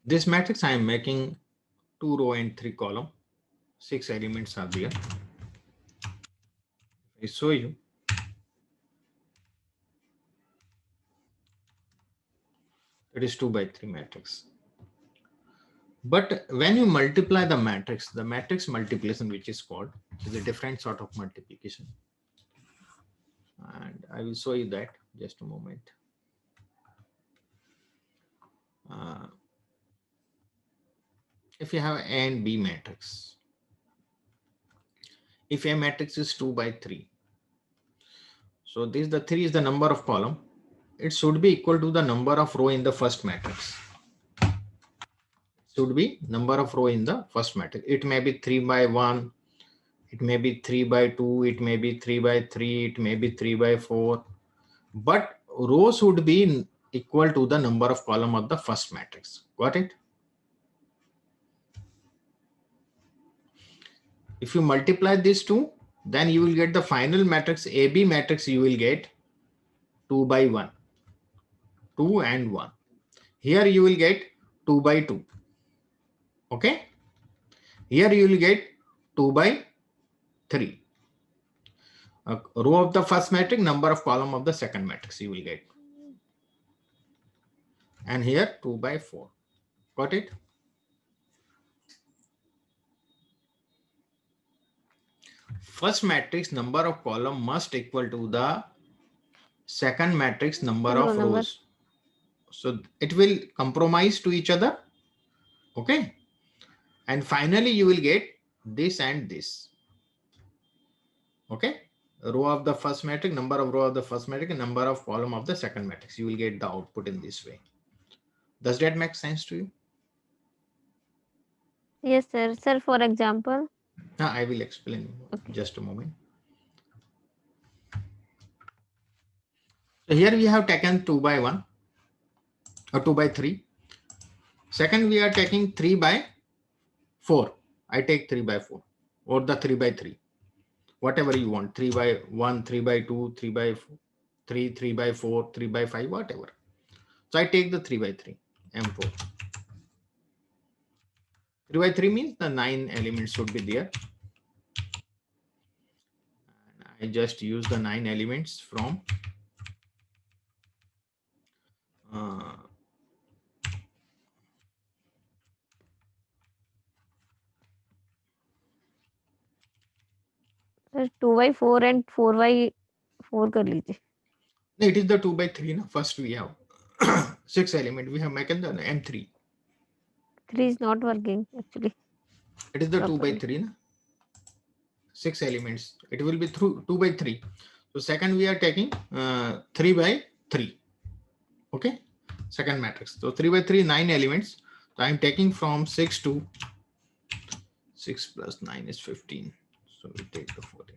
This matrix I am making 2 row and 3 column. 6 elements are there. I show you. It is 2 by 3 matrix. But when you multiply the matrix multiplication, which is called, is a different sort of multiplication. And I will show you that just a moment. If you have A and B matrix, if A matrix is 2 by 3, so this the 3 is the number of column. It should be equal to the number of row in the first matrix. Should be number of row in the first matrix. It may be 3 by 1, it may be 3 by 2, it may be 3 by 3, it may be 3 by 4, but row should be equal to the number of column of the first matrix. Got it? If you multiply these two, then you will get the final matrix, AB matrix, you will get 2 by 1, 2 and 1. Here you will get 2 by 2. Okay. Here you will get 2 by 3. Row of the first matrix, number of column of the second matrix you will get. And here 2 by 4. Got it? First matrix number of column must equal to the second matrix number Row of number. rows. So it will compromise to each other. Okay. And finally you will get this and this. Okay. Row of the first matrix, number of row of the first matrix, and number of column of the second matrix. You will get the output in this way. Does that make sense to you? Yes, sir. Sir, for example. I will explain. Okay. Just a moment. So here we have taken 2 by 1 or 2 by 3. Second, we are taking 3 by 4. I take 3 by 4 or the 3 by 3. Whatever you want. 3 by 1, 3 by 2, 3 by 3, 3 by 4, 3 by 5, whatever. So I take the 3 by 3, M4. 3 by 3 means the 9 elements should be there. And I just use the 9 elements from sir 2 by 4 and 4 by 4 कर लीजिए. it is the 2 by 3. No? First we have 6 element. We have making the M3. 3 is not working actually. It is the 2 by Properly. 3. No? 6 elements. It will be through 2 by 3. So second we are taking 3 by 3. Okay, second matrix. So 3 by 3, 9 elements. So I'm taking from 6 to 6 plus 9 is 15. So we take the 14.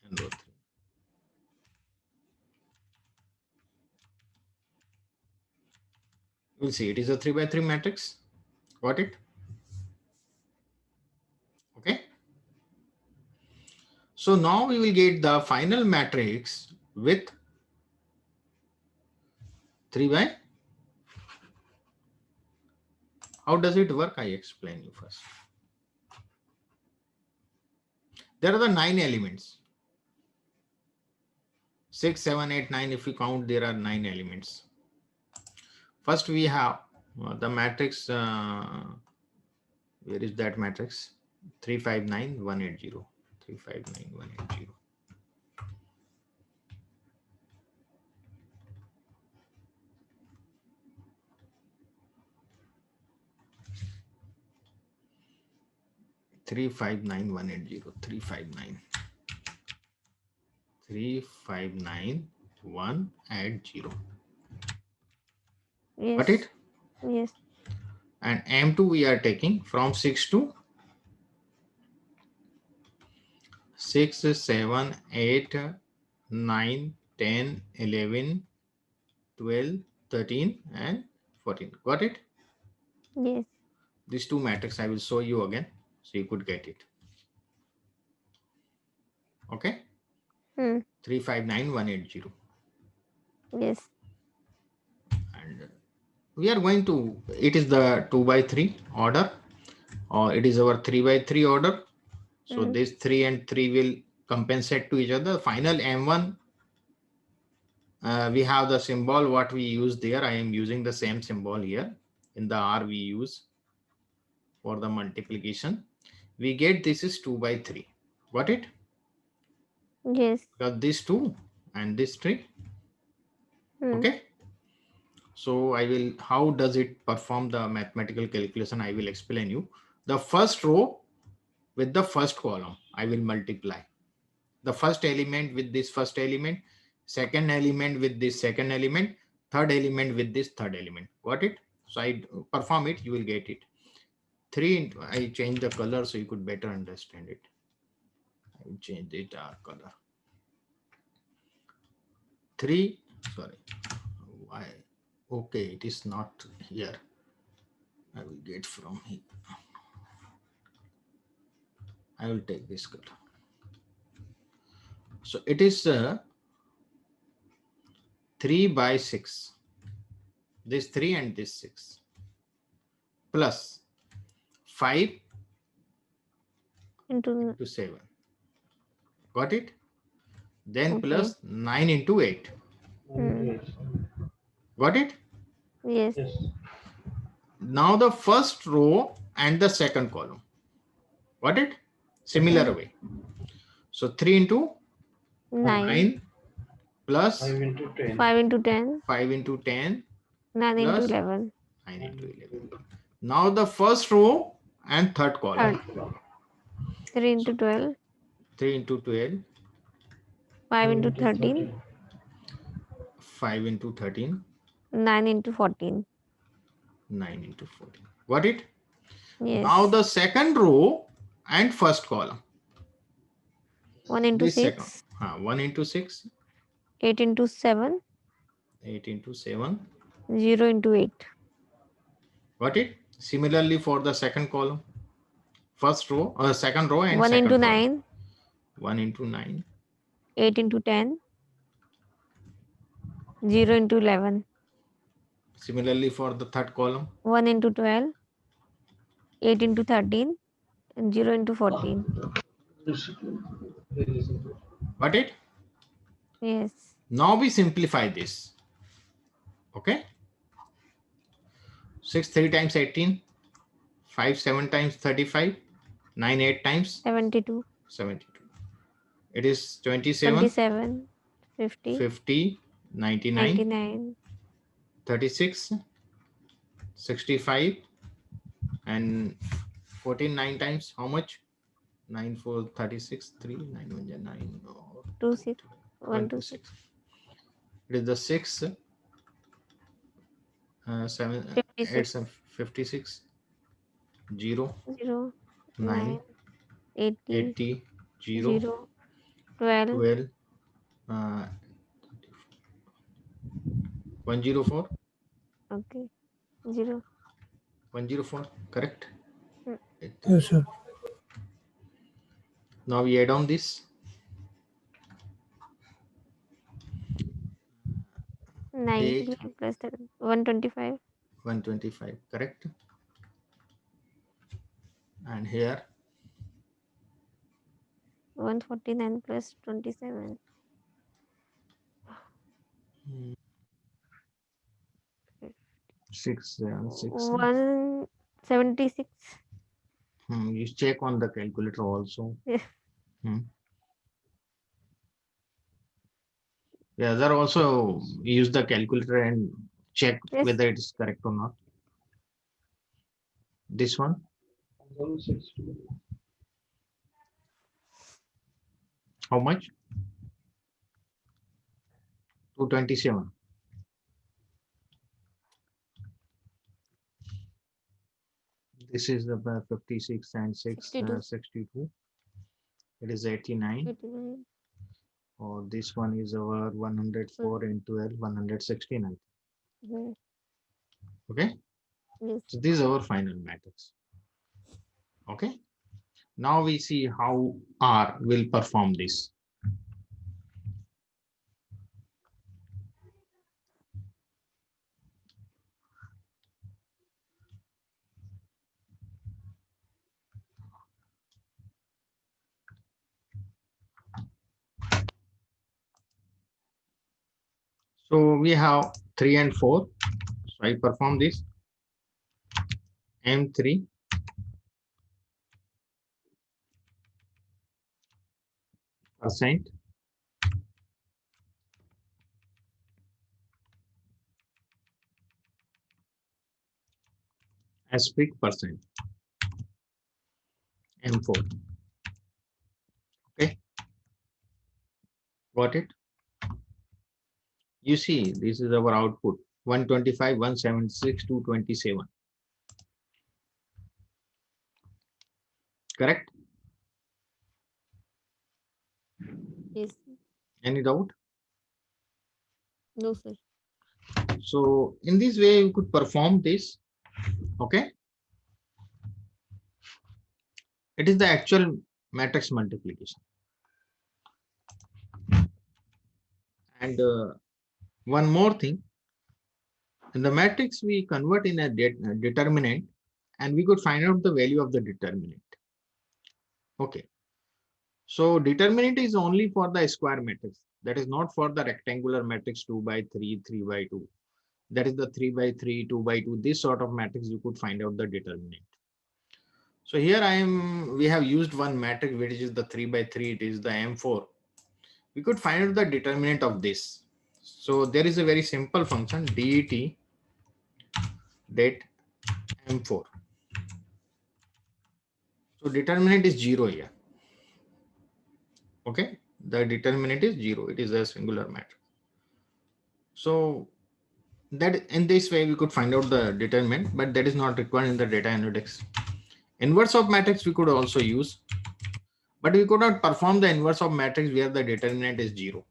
And row 3. We'll see. It is a 3 by 3 matrix. Got it? Okay. So now we will get the final matrix with 3 by. How does it work? I explain you first. There are the 9 elements. 6, 7, 8, 9. If we count, there are 9 elements. First we have the matrix. Where is that matrix? 3, 5, 9, 1, 8, 0. 3, 5, 9, 1, 8, 0. Three, 5, 9, 1, 8, 0. 3, 5, 9. 3, 5, 9, 1, and 0. Yes. Got it? Yes. And M2 we are taking from 6 to 6, 7, 8, 9, 10, 11, 12, 13, and 14. Got it? Yes. These two matrices I will show you again so you could get it. Okay? 3, 5, 9, 1, 8, 0. Yes. And we are going to, it is the 2 by 3 order, or it is our 3 by 3 order. So this 3 and 3 will compensate to each other. Final M1, we have the symbol what we use there. I am using the same symbol here. In the R we use for the multiplication. We get this is 2 by 3. Got it? Yes. Because this 2 and this 3. Okay. So I will, how does it perform the mathematical calculation? I will explain you. The first row with the first column, I will multiply. The first element with this first element, second element with this second element, third element with this third element. Got it? So I perform it, you will get it. 3, I change the color so you could better understand it. I will change the dark color. 3, sorry. Why? Okay, it is not here. I will get from here. I will take this color. So it is 3 by 6. This 3 and this 6. Plus 5 Into 7. Got it? Then Okay. plus 9 into 8. Got it? Yes. Now the first row and the second column. Got it? Similar way. So 3 into 9 plus 5 into 10. 5 into 10 9 into plus 11. 9 into 11. Now the first row and third column. 3 into 12. 3 into 12. 5 into 13. 5 into 13. 9 into 14. 9 into 14. Got it? Yes. Now the second row and first column. 1 into This 6. second. 1 into 6. 8 into 7. 8 into 7. 0 into 8. Got it? Similarly for the second column. First row, second row and 1 second into column. 9. 1 into 9. 8 into 10. 0 into 11. Similarly for the third column. 1 into 12. 8 into 13. And 0 into 14. Got it? Yes. Now we simplify this. Okay? 6 3 times 18. 5 7 times 35. 9 8 times 72. 72. It is 27. 27. 50. 50. 99. 99. 36. 65 and 14 9 times. How much? 9 4 36 3 9 1 9 2 6 1 1 2 2 6 6. It is the 6 7 8 56 56 0 0 9 9 80 80 0 0 12 12 104 okay 0 104, correct? Hmm. Yes, sir. Now we add on this 90 8 plus 125 125, correct? And here 149 plus 27 6 6. 176 You check on the calculator also. Hmm. The other also use the calculator and check yes whether it is correct or not. This one, how much? 227. This is the 56 and 6 62 62. It is 89. 89 Or this one is our 104 and 12 169. Mhm. Okay, Yes. so this is our final matrix. Okay, now we see how R will perform this. So we have 3 and 4. So I perform this M3 percent aspic percent M4. Okay, got it? You see, this is our output 125, 176, 227. Correct? Yes. Any doubt? No, sir. So in this way, you could perform this. Okay. It is the actual matrix multiplication. And one more thing, in the matrix, we convert in a determinant and we could find out the value of the determinant. Okay. So determinant is only for the square matrix. That is not for the rectangular matrix 2 by 3, 3 by 2. That is the 3 by 3, 2 by 2. This sort of matrix you could find out the determinant. So here we have used one matrix which is the 3 by 3. It is the M4. We could find out the determinant of this. So there is a very simple function det det M4. So determinant is 0 here. Okay, the determinant is 0. It is a singular matrix. So that in this way we could find out the determinant, but that is not required in the data analytics. Inverse of matrix we could also use, but we could not perform the inverse of matrix where the determinant is 0.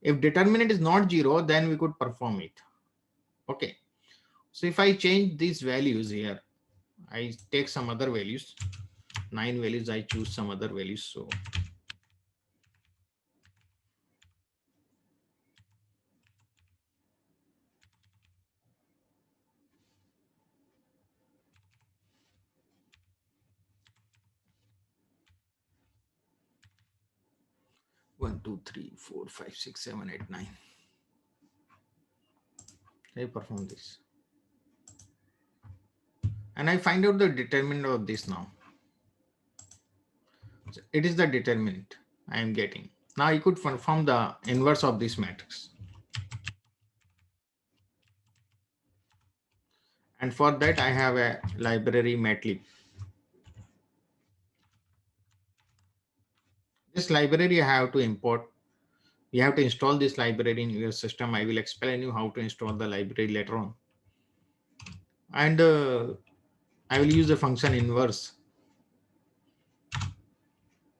If determinant is not 0, then we could perform it. Okay, so if I change these values here, I take some other values, 9 values, I choose some other values. So one, two, three, four, five, six, seven, eight, 9. I perform this. And I find out the determinant of this now. So it is the determinant I am getting. Now I could perform the inverse of this matrix. And for that, I have a library Matlib. This library I have to import. You have to install this library in your system. I will explain you how to install the library later on. And I will use the function inverse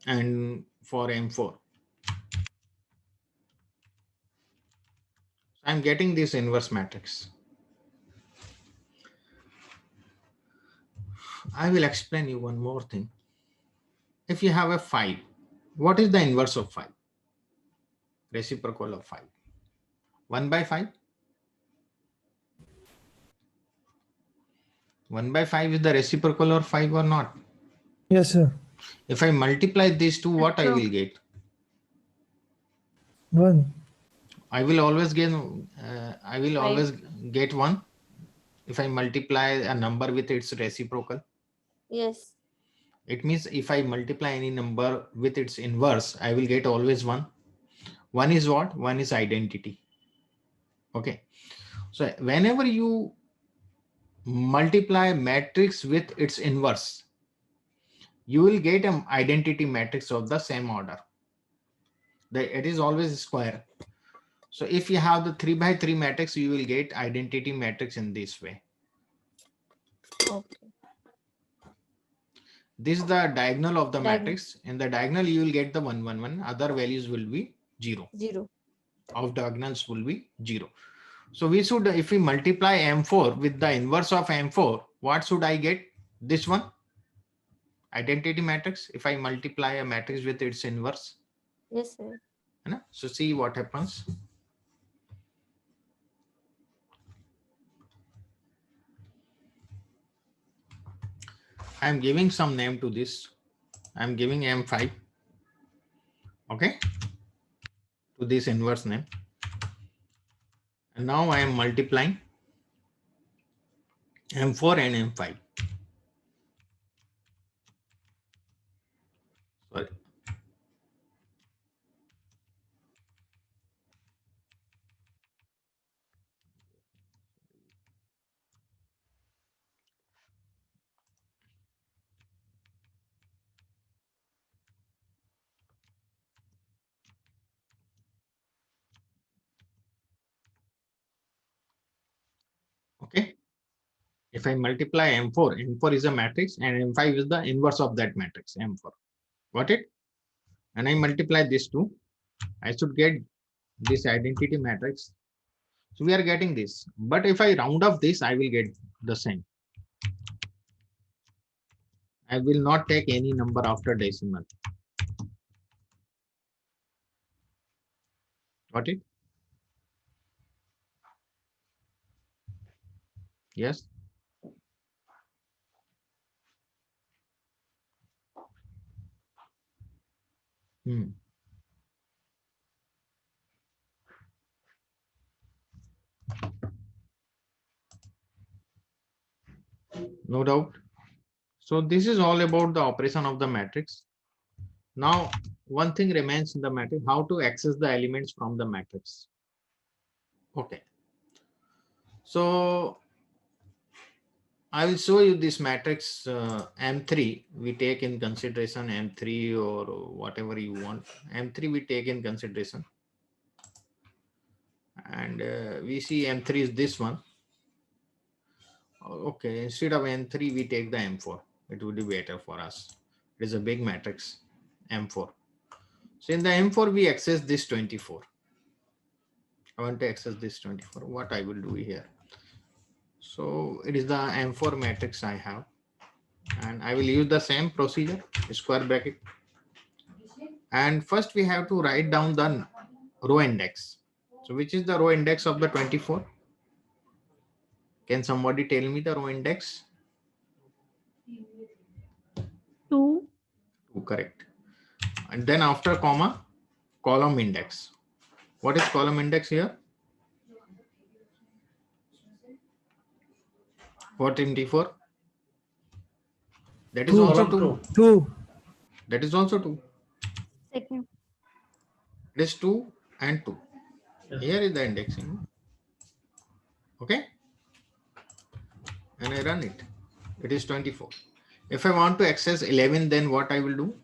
and for M4. I'm getting this inverse matrix. I will explain you one more thing. If you have a 5, what is the inverse of 5? Reciprocal of 5. 1 by 5? 1 by 5 is the reciprocal of 5 or not? Yes, sir. If I multiply these two, what I True. will get? 1. I will always get. I will Five. always get 1 if I multiply a number with its reciprocal. Yes. It means if I multiply any number with its inverse, I will get always 1. 1 is what? 1 is identity. Okay. So whenever you multiply matrix with its inverse, you will get an identity matrix of the same order. It is always square. So if you have the 3 by 3 matrix, you will get identity matrix in this way. Okay. This is the diagonal of the Diagonal. matrix. In the diagonal, you will get the 1, 1, 1. Other values will be 0. 0. Of diagonals will be 0. So we should, if we multiply M4 with the inverse of M4, what should I get? This one, identity matrix. If I multiply a matrix with its inverse, Yes, sir. so see what happens. I'm giving some name to this. I'm giving M5. Okay. To this inverse name. And now I am multiplying M4 and M5. Sorry. Okay. If I multiply M4, M4 is a matrix and M5 is the inverse of that matrix, M4. Got it? And I multiply this two, I should get this identity matrix. So we are getting this. But if I round off this, I will get the same. I will not take any number after decimal. Got it? Yes. No doubt. So this is all about the operation of the matrix. Now, one thing remains in the matrix, how to access the elements from the matrix. Okay. So I will show you this matrix M3. We take in consideration M3 or whatever you want. M3 we take in consideration. And we see M3 is this one. Okay, instead of M3, we take the M4. It would be better for us. It is a big matrix, M4. So in the M4, we access this 24. I want to access this 24. What I will do here. So it is the M4 matrix I have. And I will use the same procedure, square bracket. And first we have to write down the row index. So which is the row index of the 24? Can somebody tell me the row index? 2. 2, correct. And then after comma, column index. What is column index here? 424. That is also 2. 2. That is also 2. Second. It is 2 and 2. Here is the indexing. Okay. and I run it. It is 24. If I want to access 11, then what I will do?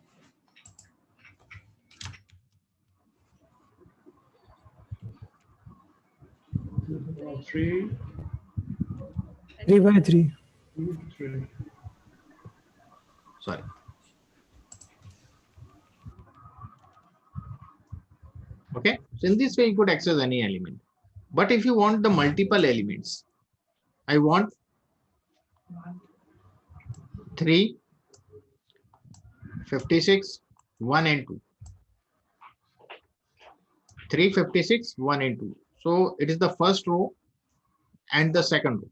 Three. 3 by 3. Sorry. Okay. So in this way, you could access any element. But if you want the multiple elements, I want 3, 56, 1 and 2. 3, 56, 1 and 2. So it is the first row and the second row,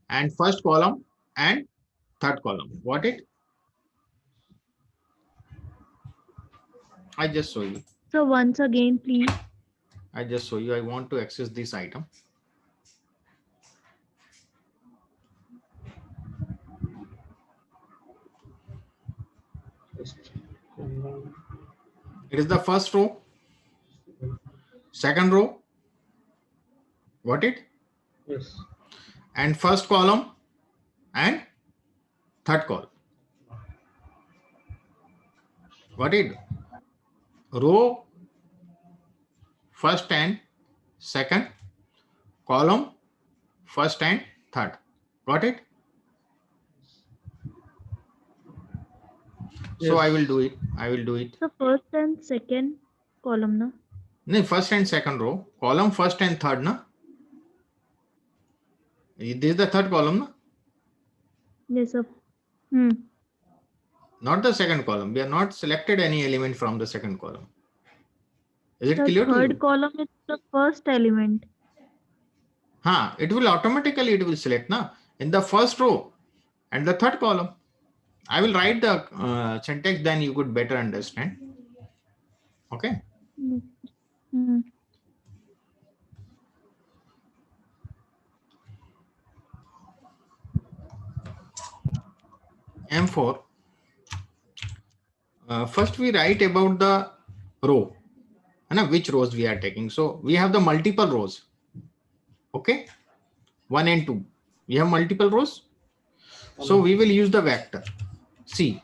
and first column and third column. Got it? I just show you. So once again, please. I just show you. I want to access this item. It is the first row, second row. Got it? Yes. And first column and third column. Got it? Row first and second, column first and third. Got it? So I will do it. I will do it. So first and second column, na? No, first and second row, column first and third, na? This is the third column, na? Yes, sir. Not the second column. We have not selected any element from the second column. Is it The clear to you? third column is the first element. It will automatically, it will select na in the first row and the third column. I will write the syntax, then you could better understand. Okay. Hmm. M4. First we write about the row and which rows we are taking. So we have the multiple rows. Okay. 1 and 2. We have multiple rows. So we will use the vector C.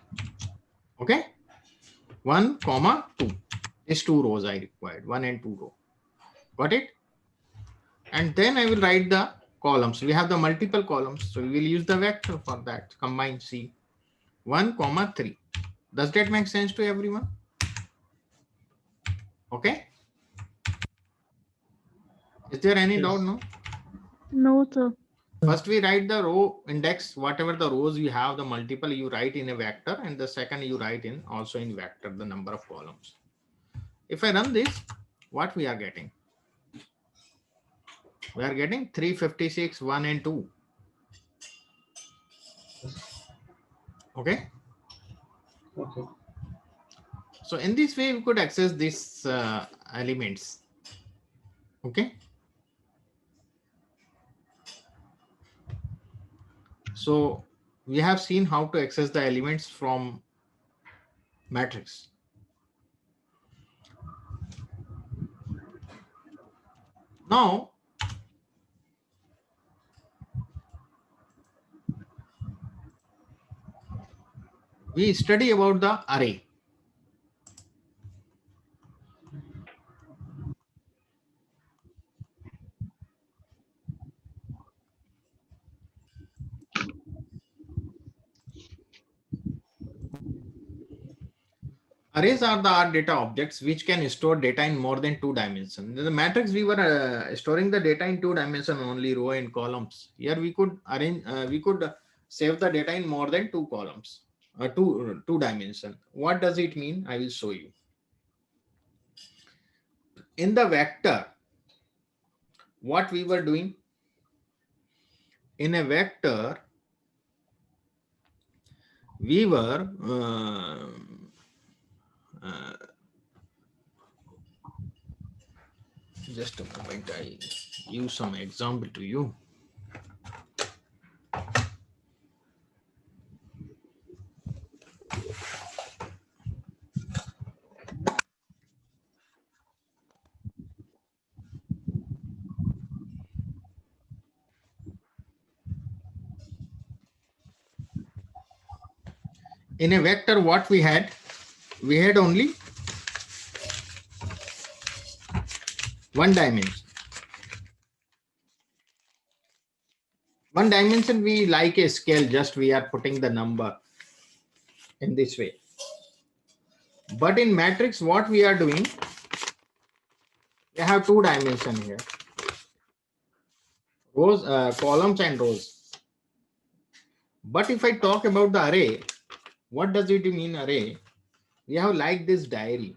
Okay. 1, 2. These 2 rows I required. 1 and 2 row. Got it? And then I will write the columns. We have the multiple columns. So we will use the vector for that. Combine C. 1, 3. Does that make sense to everyone? Okay. Is there any doubt? No. No, sir. First we write the row index, whatever the rows you have, the multiple you write in a vector, and the second you write in also in vector, the number of columns. If I run this, what we are getting? We are getting 356, 1 and 2. Okay. Okay. So in this way, we could access these elements. Okay. So we have seen how to access the elements from matrix. Now, we study about the array. Arrays are the R data objects which can store data in more than 2 dimensions. In the matrix, we were storing the data in 2 dimensions only, row and columns. Here we could arrange, we could save the data in more than 2 columns, two dimensions. What does it mean? I will show you. In the vector, what we were doing in a vector, we were just a moment, I use some example to you. in a vector, what we had only one dimension. One dimension, we like a scale, just we are putting the number in this way. But in matrix, what we are doing, we have two dimensions here. Rows, columns and rows. But if I talk about the array, what does it mean array? We have like this diary.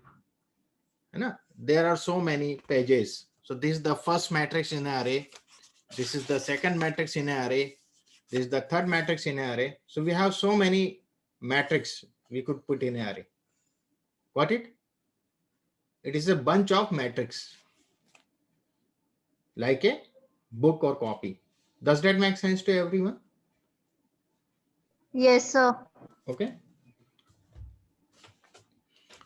There are so many pages. So this is the first matrix in an array. This is the second matrix in an array. This is the third matrix in an array. So we have so many matrix we could put in an array. Got it? It is a bunch of matrix, like a book or copy. Does that make sense to everyone? Yes, sir. Okay.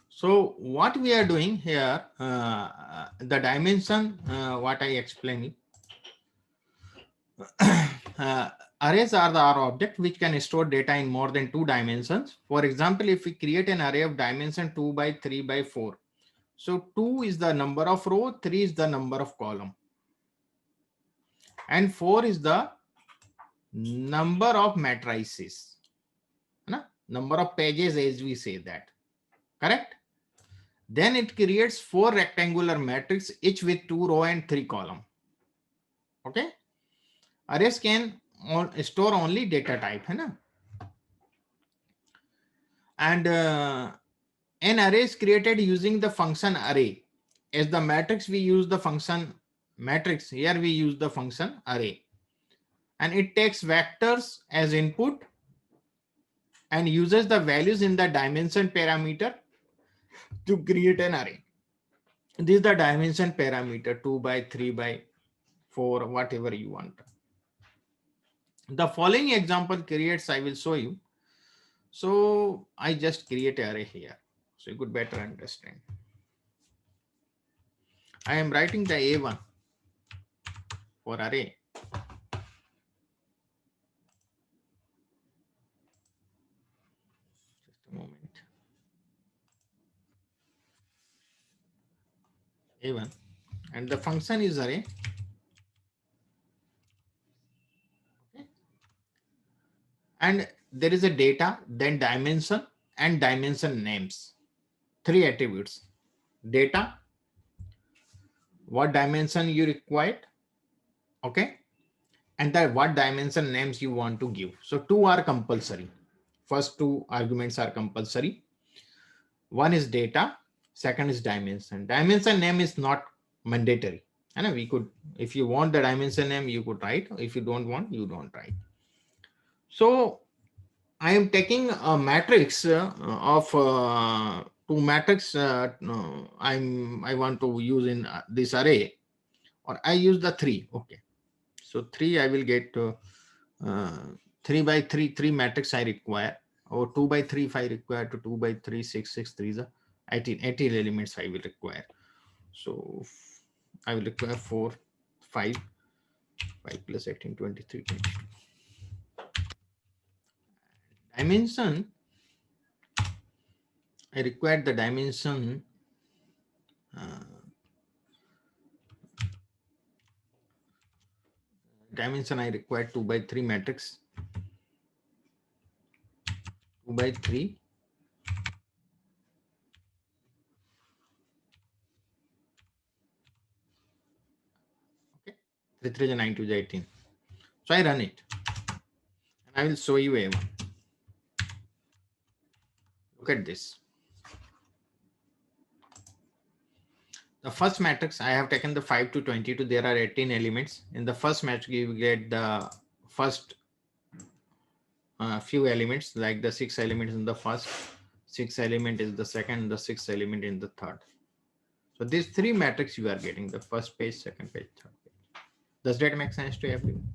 So what we are doing here, the dimension, what I explained. Arrays are our object which can store data in more than 2 dimensions. For example, if we create an array of dimension 2 by 3 by 4. So 2 is the number of row, 3 is the number of column, and 4 is the number of matrices, number of pages, as we say that, correct? Then it creates 4 rectangular matrix, each with 2 row and 3 column. Okay. Arrays can store only data type, and an array is created using the function array. As the matrix, we use the function matrix. Here we use the function array, and it takes vectors as input and uses the values in the dimension parameter to create an array. This is the dimension parameter, 2 by 3 by 4, whatever you want. The following example creates, I will show you. So I just create an array here, so you could better understand. I am writing the A1 for array. Just a moment. A1, and the function is array. Okay. And there is a data, then dimension and dimension names. 3 attributes: data, what dimension you required, okay, and that what dimension names you want to give. So 2 are compulsory. First 2 arguments are compulsory. One is data, second is dimension. Dimension name is not mandatory. And we could, if you want the dimension name, you could write. If you don't want, you don't write. So I am taking a matrix of 2 matrix. I want to use in this array, or I use the 3. Okay. So 3, I will get 3 by 3, 3 matrix I require, or 2 by 3 if I require to 2 by 3, 6, 6, 3 is 18 elements I will require. So I will require 4, 5 plus 18, 23, 22. Dimension, I require the dimension I require 2 by 3 matrix, 2 by 3, okay, 3 3 is 9 2 is 18. So I run it, and I will show you A1. Look at this. The first matrix, I have taken the 5 to 22. There are 18 elements. In the first matrix, you get the first few elements, like the 6 elements in the first, 6 element is the second, the 6th element in the third. So these 3 matrix you are getting, the first page, second page, third page. Does that make sense to everyone?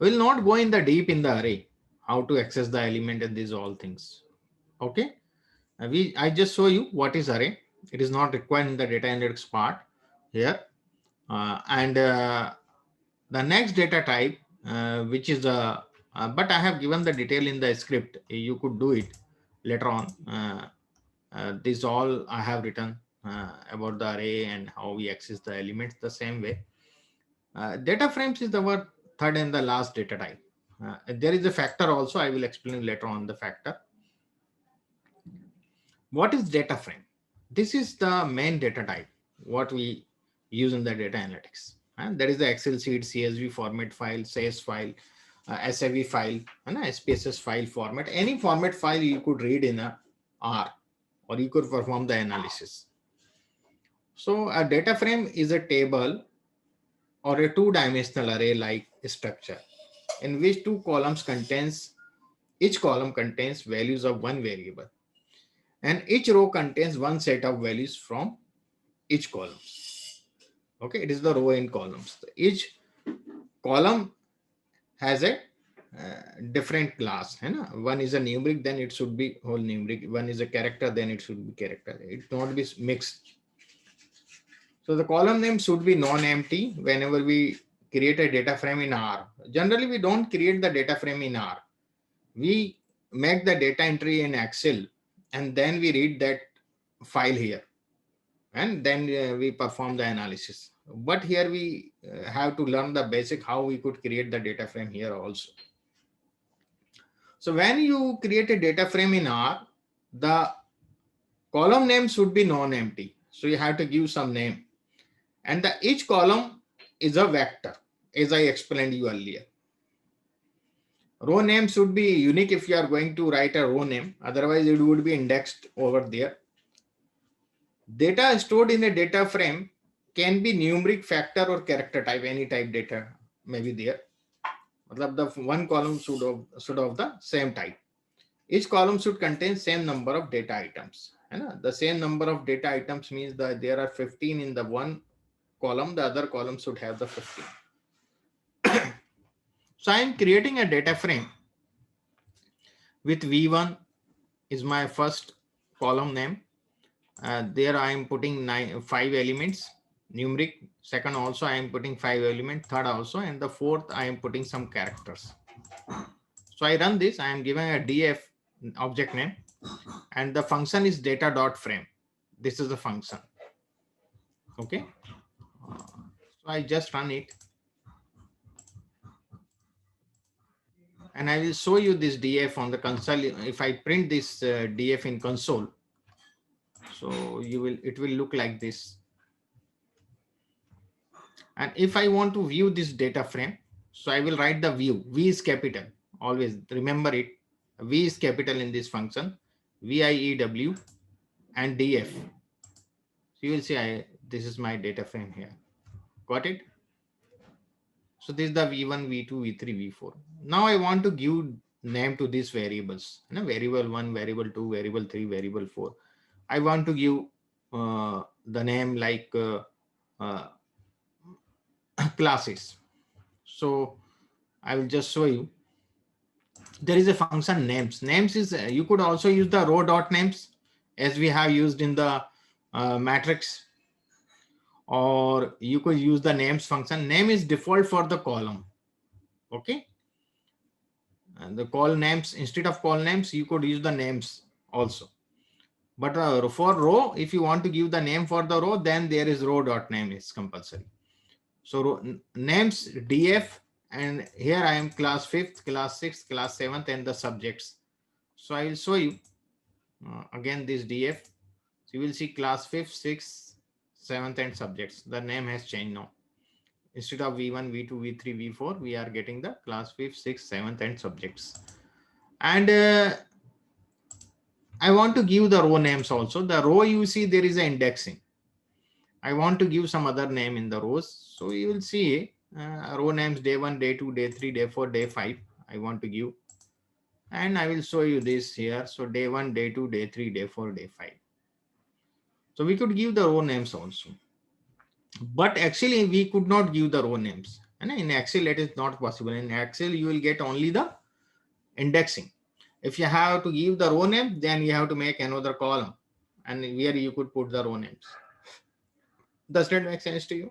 We will not go in the deep in the array, how to access the element and these all things. Okay. I just show you what is array. It is not required in the data analytics part here. The next data type, which is the But I have given the detail in the script. You could do it later on. This all I have written about the array and how we access the elements the same way. Data frames is our third and the last data type. There is a factor also. I will explain later on the factor. What is data frame? This is the main data type, what we use in the data analytics. And there is the Excel sheet, CSV format file, SAS file, SAV file, and a SPSS file format. Any format file you could read in a R, or you could perform the analysis. So a data frame is a table or a two-dimensional array like structure in which each column contains values of one variable, and each row contains one set of values from each column. Okay, it is the row in columns. Each column has a different class. One is a numeric, then it should be whole numeric. One is a character, then it should be character. It not be mixed. So the column name should be non-empty whenever we create a data frame in R. Generally, we don't create the data frame in R. We make the data entry in Excel, and then we read that file here, and then we perform the analysis. But here we have to learn the basic how we could create the data frame here also. So when you create a data frame in R, the column name should be non-empty. So you have to give some name, and each column is a vector, as I explained you earlier. Row name should be unique if you are going to write a row name, otherwise it would be indexed over there. Data stored in a data frame can be numeric, factor, or character type. Any type data may be there. The one column should have the same type. Each column should contain same number of data items. The same number of data items means that there are 15 in the one column, the other column should have the 15. So I am creating a data frame with V1 is my first column name. There I am putting 5 elements numeric. Second also I am putting 5 elements. Third also, and the fourth I am putting some characters. So I run this. I am giving a df object name, and the function is data.frame. This is the function. Okay. So I just run it, and I will show you this df on the console. If I print this df in console, so it will look like this. And if I want to view this data frame, so I will write the view. V is capital. Always remember it. V is capital in this function. VIEW and df. So you will see this is my data frame here. Got it? So this is the V1, V2, V3, V4. Now I want to give name to these variables. Variable 1, variable 2, variable 3, variable 4. I want to give the name like classes. So I will just show you. There is a function names. Names is you could also use the row dot names as we have used in the matrix, or you could use the names function. Name is default for the column. Okay. And the call names, instead of call names, you could use the names also. But for row, if you want to give the name for the row, then there is row dot name is compulsory. So names df, and here I am class 5th, class 6th, class 7th, and the subjects. So I will show you again this df. So you will see class 5th, 6th, 7th, and subjects. The name has changed now. Instead of V1, V2, V3, V4, we are getting the class 5th, 6th, 7th, and subjects. And I want to give the row names also. The row, you see there is an indexing. I want to give some other name in the rows. So you will see row names day 1, day 2, day 3, day 4, day 5. I want to give. And I will show you this here. So day 1, day 2, day 3, day 4, day 5. So we could give the row names also. But actually we could not give the row names. And in Excel, it is not possible. In Excel, you will get only the indexing. If you have to give the row name, then you have to make another column, and where you could put the row names. Does that make sense to you?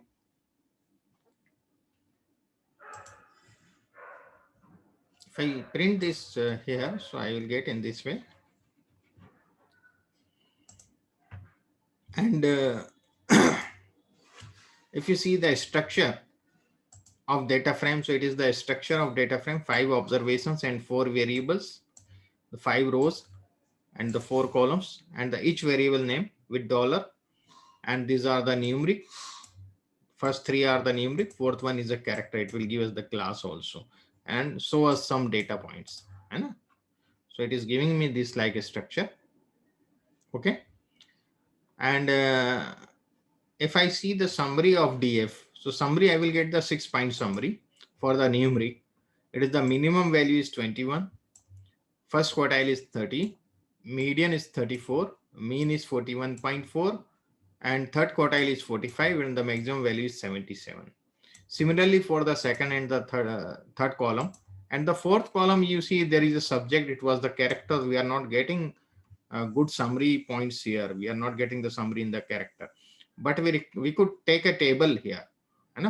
If I print this here, so I will get in this way. And if you see the structure of data frame, so it is the structure of data frame, 5 observations and 4 variables, the 5 rows and the 4 columns, and the each variable name with dollar, and these are the numeric. First 3 are the numeric, fourth one is a character. It will give us the class also, and show us some data points. So it is giving me this like a structure. Okay. And if I see the summary of DF, so summary, I will get the 6-point summary for the numeric. It is the minimum value is 21. First quartile is 30. Median is 34. Mean is 41.4. And third quartile is 45. And the maximum value is 77. Similarly, for the second and the third column. And the fourth column, you see there is a subject. It was the character. We are not getting good summary points here. We are not getting the summary in the character. But we could take a table here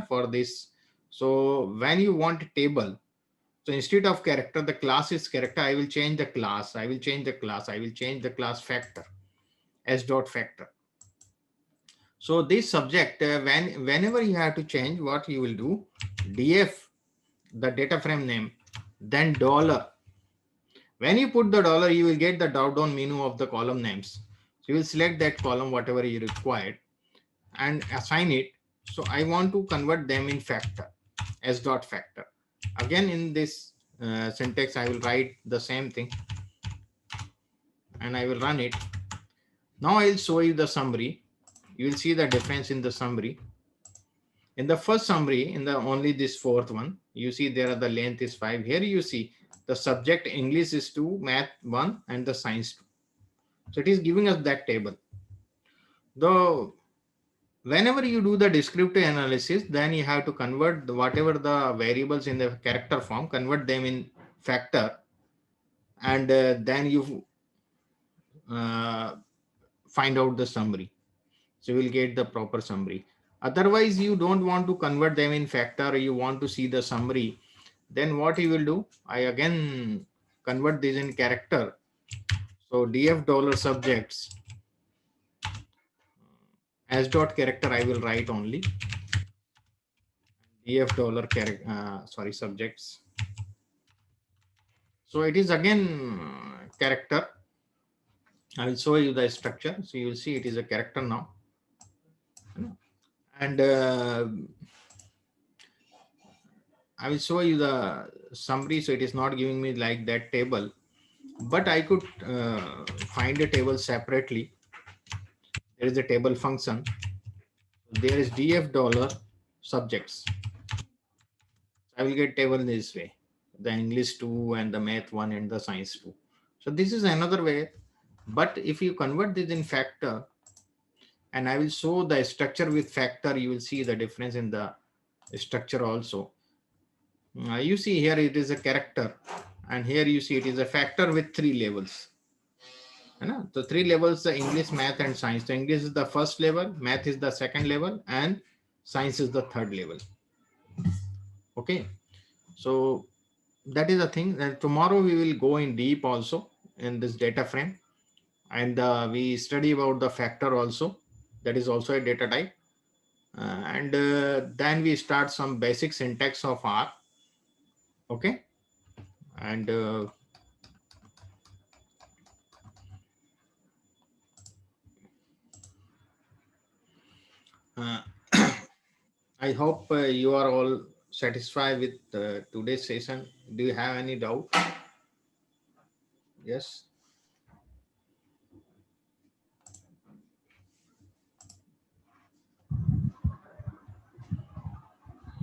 for this. So when you want a table, so instead of character, the class is character. I will change the class. I will change the class factor, s dot factor. So this subject, whenever you have to change, what you will do, df, the data frame name, then dollar. When you put the dollar, you will get the drop down menu of the column names. So you will select that column, whatever you required, and assign it. So I want to convert them in factor, s dot factor. Again, in this syntax, I will write the same thing and I will run it. Now I will show you the summary. You will see the difference in the summary. In the first summary, in the only this fourth one, you see there are the length is 5. Here you see the subject English is 2, math 1, and the science 2. So it is giving us that table. Though whenever you do the descriptive analysis, then you have to convert whatever the variables in the character form, convert them in factor, and then you find out the summary. So you will get the proper summary. Otherwise, you don't want to convert them in factor, you want to see the summary. Then what you will do, I again convert this in character. So df dollar subjects as dot character, I will write only df dollar character, subjects. So it is again character. I will show you the structure. So you will see it is a character now. And I will show you the summary. So it is not giving me like that table, but I could find a table separately. There is a table function. There is df dollar subjects. I will get table this way, the English 2 and the math 1 and the science 2. So this is another way. But if you convert this in factor, and I will show the structure with factor, you will see the difference in the structure also. You see here it is a character, and here you see it is a factor with 3 levels. So 3 levels, the English, math and science. So English is the first level, math is the second level, and science is the third level. Okay, so that is the thing. And tomorrow we will go in deep also in this data frame, and we study about the factor also. That is also a data type. And then we start some basic syntax of R. Okay, and I hope you are all satisfied with today's session. Do you have any doubt? Yes.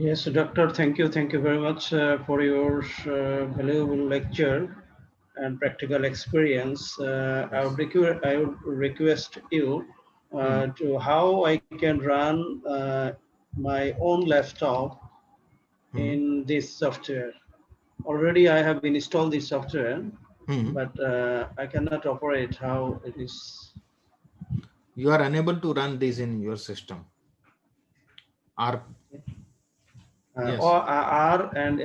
Yes, Doctor, thank you very much for your valuable lecture and practical experience. I would request you to how I can run my own laptop in this software. Already I have installed this software, but I cannot operate how it is. You are unable to run this in your system. Or Yes. or R and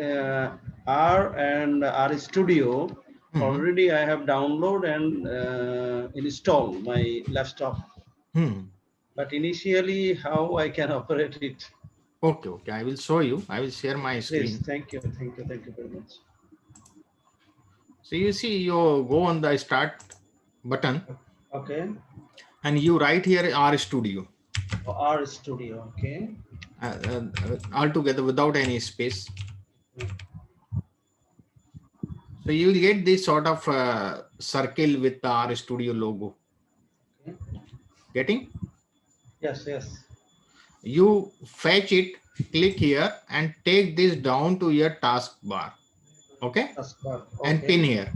R Studio. Mhm. Already I have download and installed my laptop. Hmm. But initially, how I can operate it? Okay, okay. I will show you. I will share my Please, screen. thank you very much. So you see, you go on the start button Okay, and you write here R Studio R Studio. Okay, altogether without any space. So you will get this sort of circle with the R Studio logo. okay. Getting? Yes, yes. You fetch it, click here and take this down to your taskbar. Okay? Taskbar. And pin Okay, here.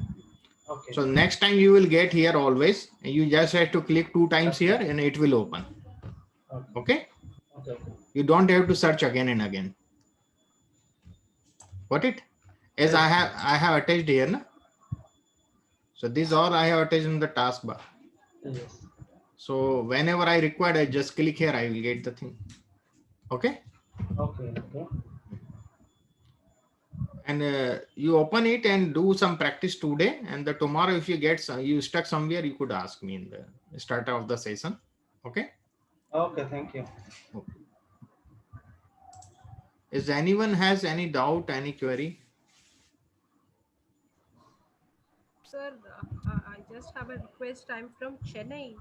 okay. So next time you will get here always. You just have to click 2 times here and it will open. Okay, Okay? okay. You don't have to search again and again. Got it? As I have attached here. Na? So these all I have attached in the taskbar. Yes. So whenever I require, I just click here, I will get the thing. Okay? Okay, okay. And you open it and do some practice today. And the tomorrow, if you get you stuck somewhere, you could ask me in the start of the session. Okay? Okay, thank you. Okay. Is anyone has any doubt, any query? Sir, I just have a request. I'm from Chennai.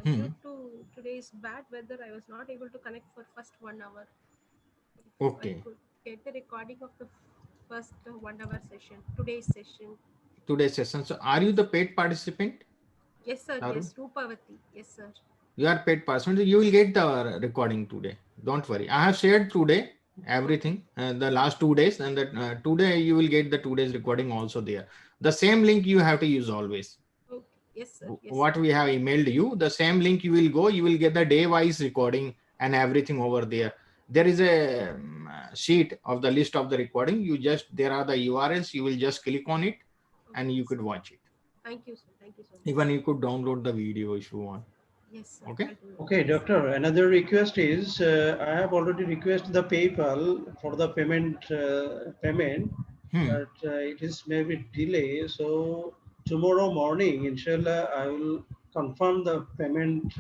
Hmm. Due to today's bad weather, I was not able to connect for first 1 hour. If I Okay. could get the recording of the first 1 hour session, today's session. Today's session. So are you the paid participant? Yes, sir. Saru? Yes, Rupavati. Yes, sir. You are paid person. So you will get the recording today. Don't worry. I have shared today everything, the last 2 days, and that today you will get the 2 days recording also there. The same link you have to use always. Okay. Yes, sir. Yes, What sir. we have emailed you, the same link you will go, you will get the day wise recording and everything over there. There is a sheet of the list of the recording. You just, there are the URLs, you will just click on it and you could watch it. Thank you, sir. Thank you so much. Even you could download the video if you want. Yes, sir. Okay. I'll do it. Okay, doctor, another request is I have already requested the PayPal for the payment, but it is maybe delay. So tomorrow morning, inshallah, I will confirm the payment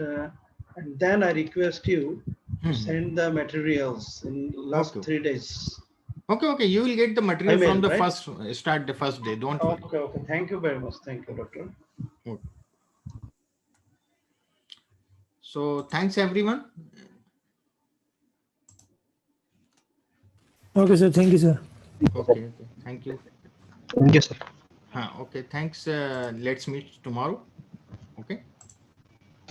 and then I request you to send the materials in last Okay. 3 days. Okay, okay. You will get the material Email, from the right? first start, the first day. Don't worry. Okay, okay. Thank you very much. Thank you, doctor. Okay. So thanks everyone. Okay, sir. Thank you, sir. Okay, okay. Thank you. Thank you, sir. Okay, thanks. Let's meet tomorrow.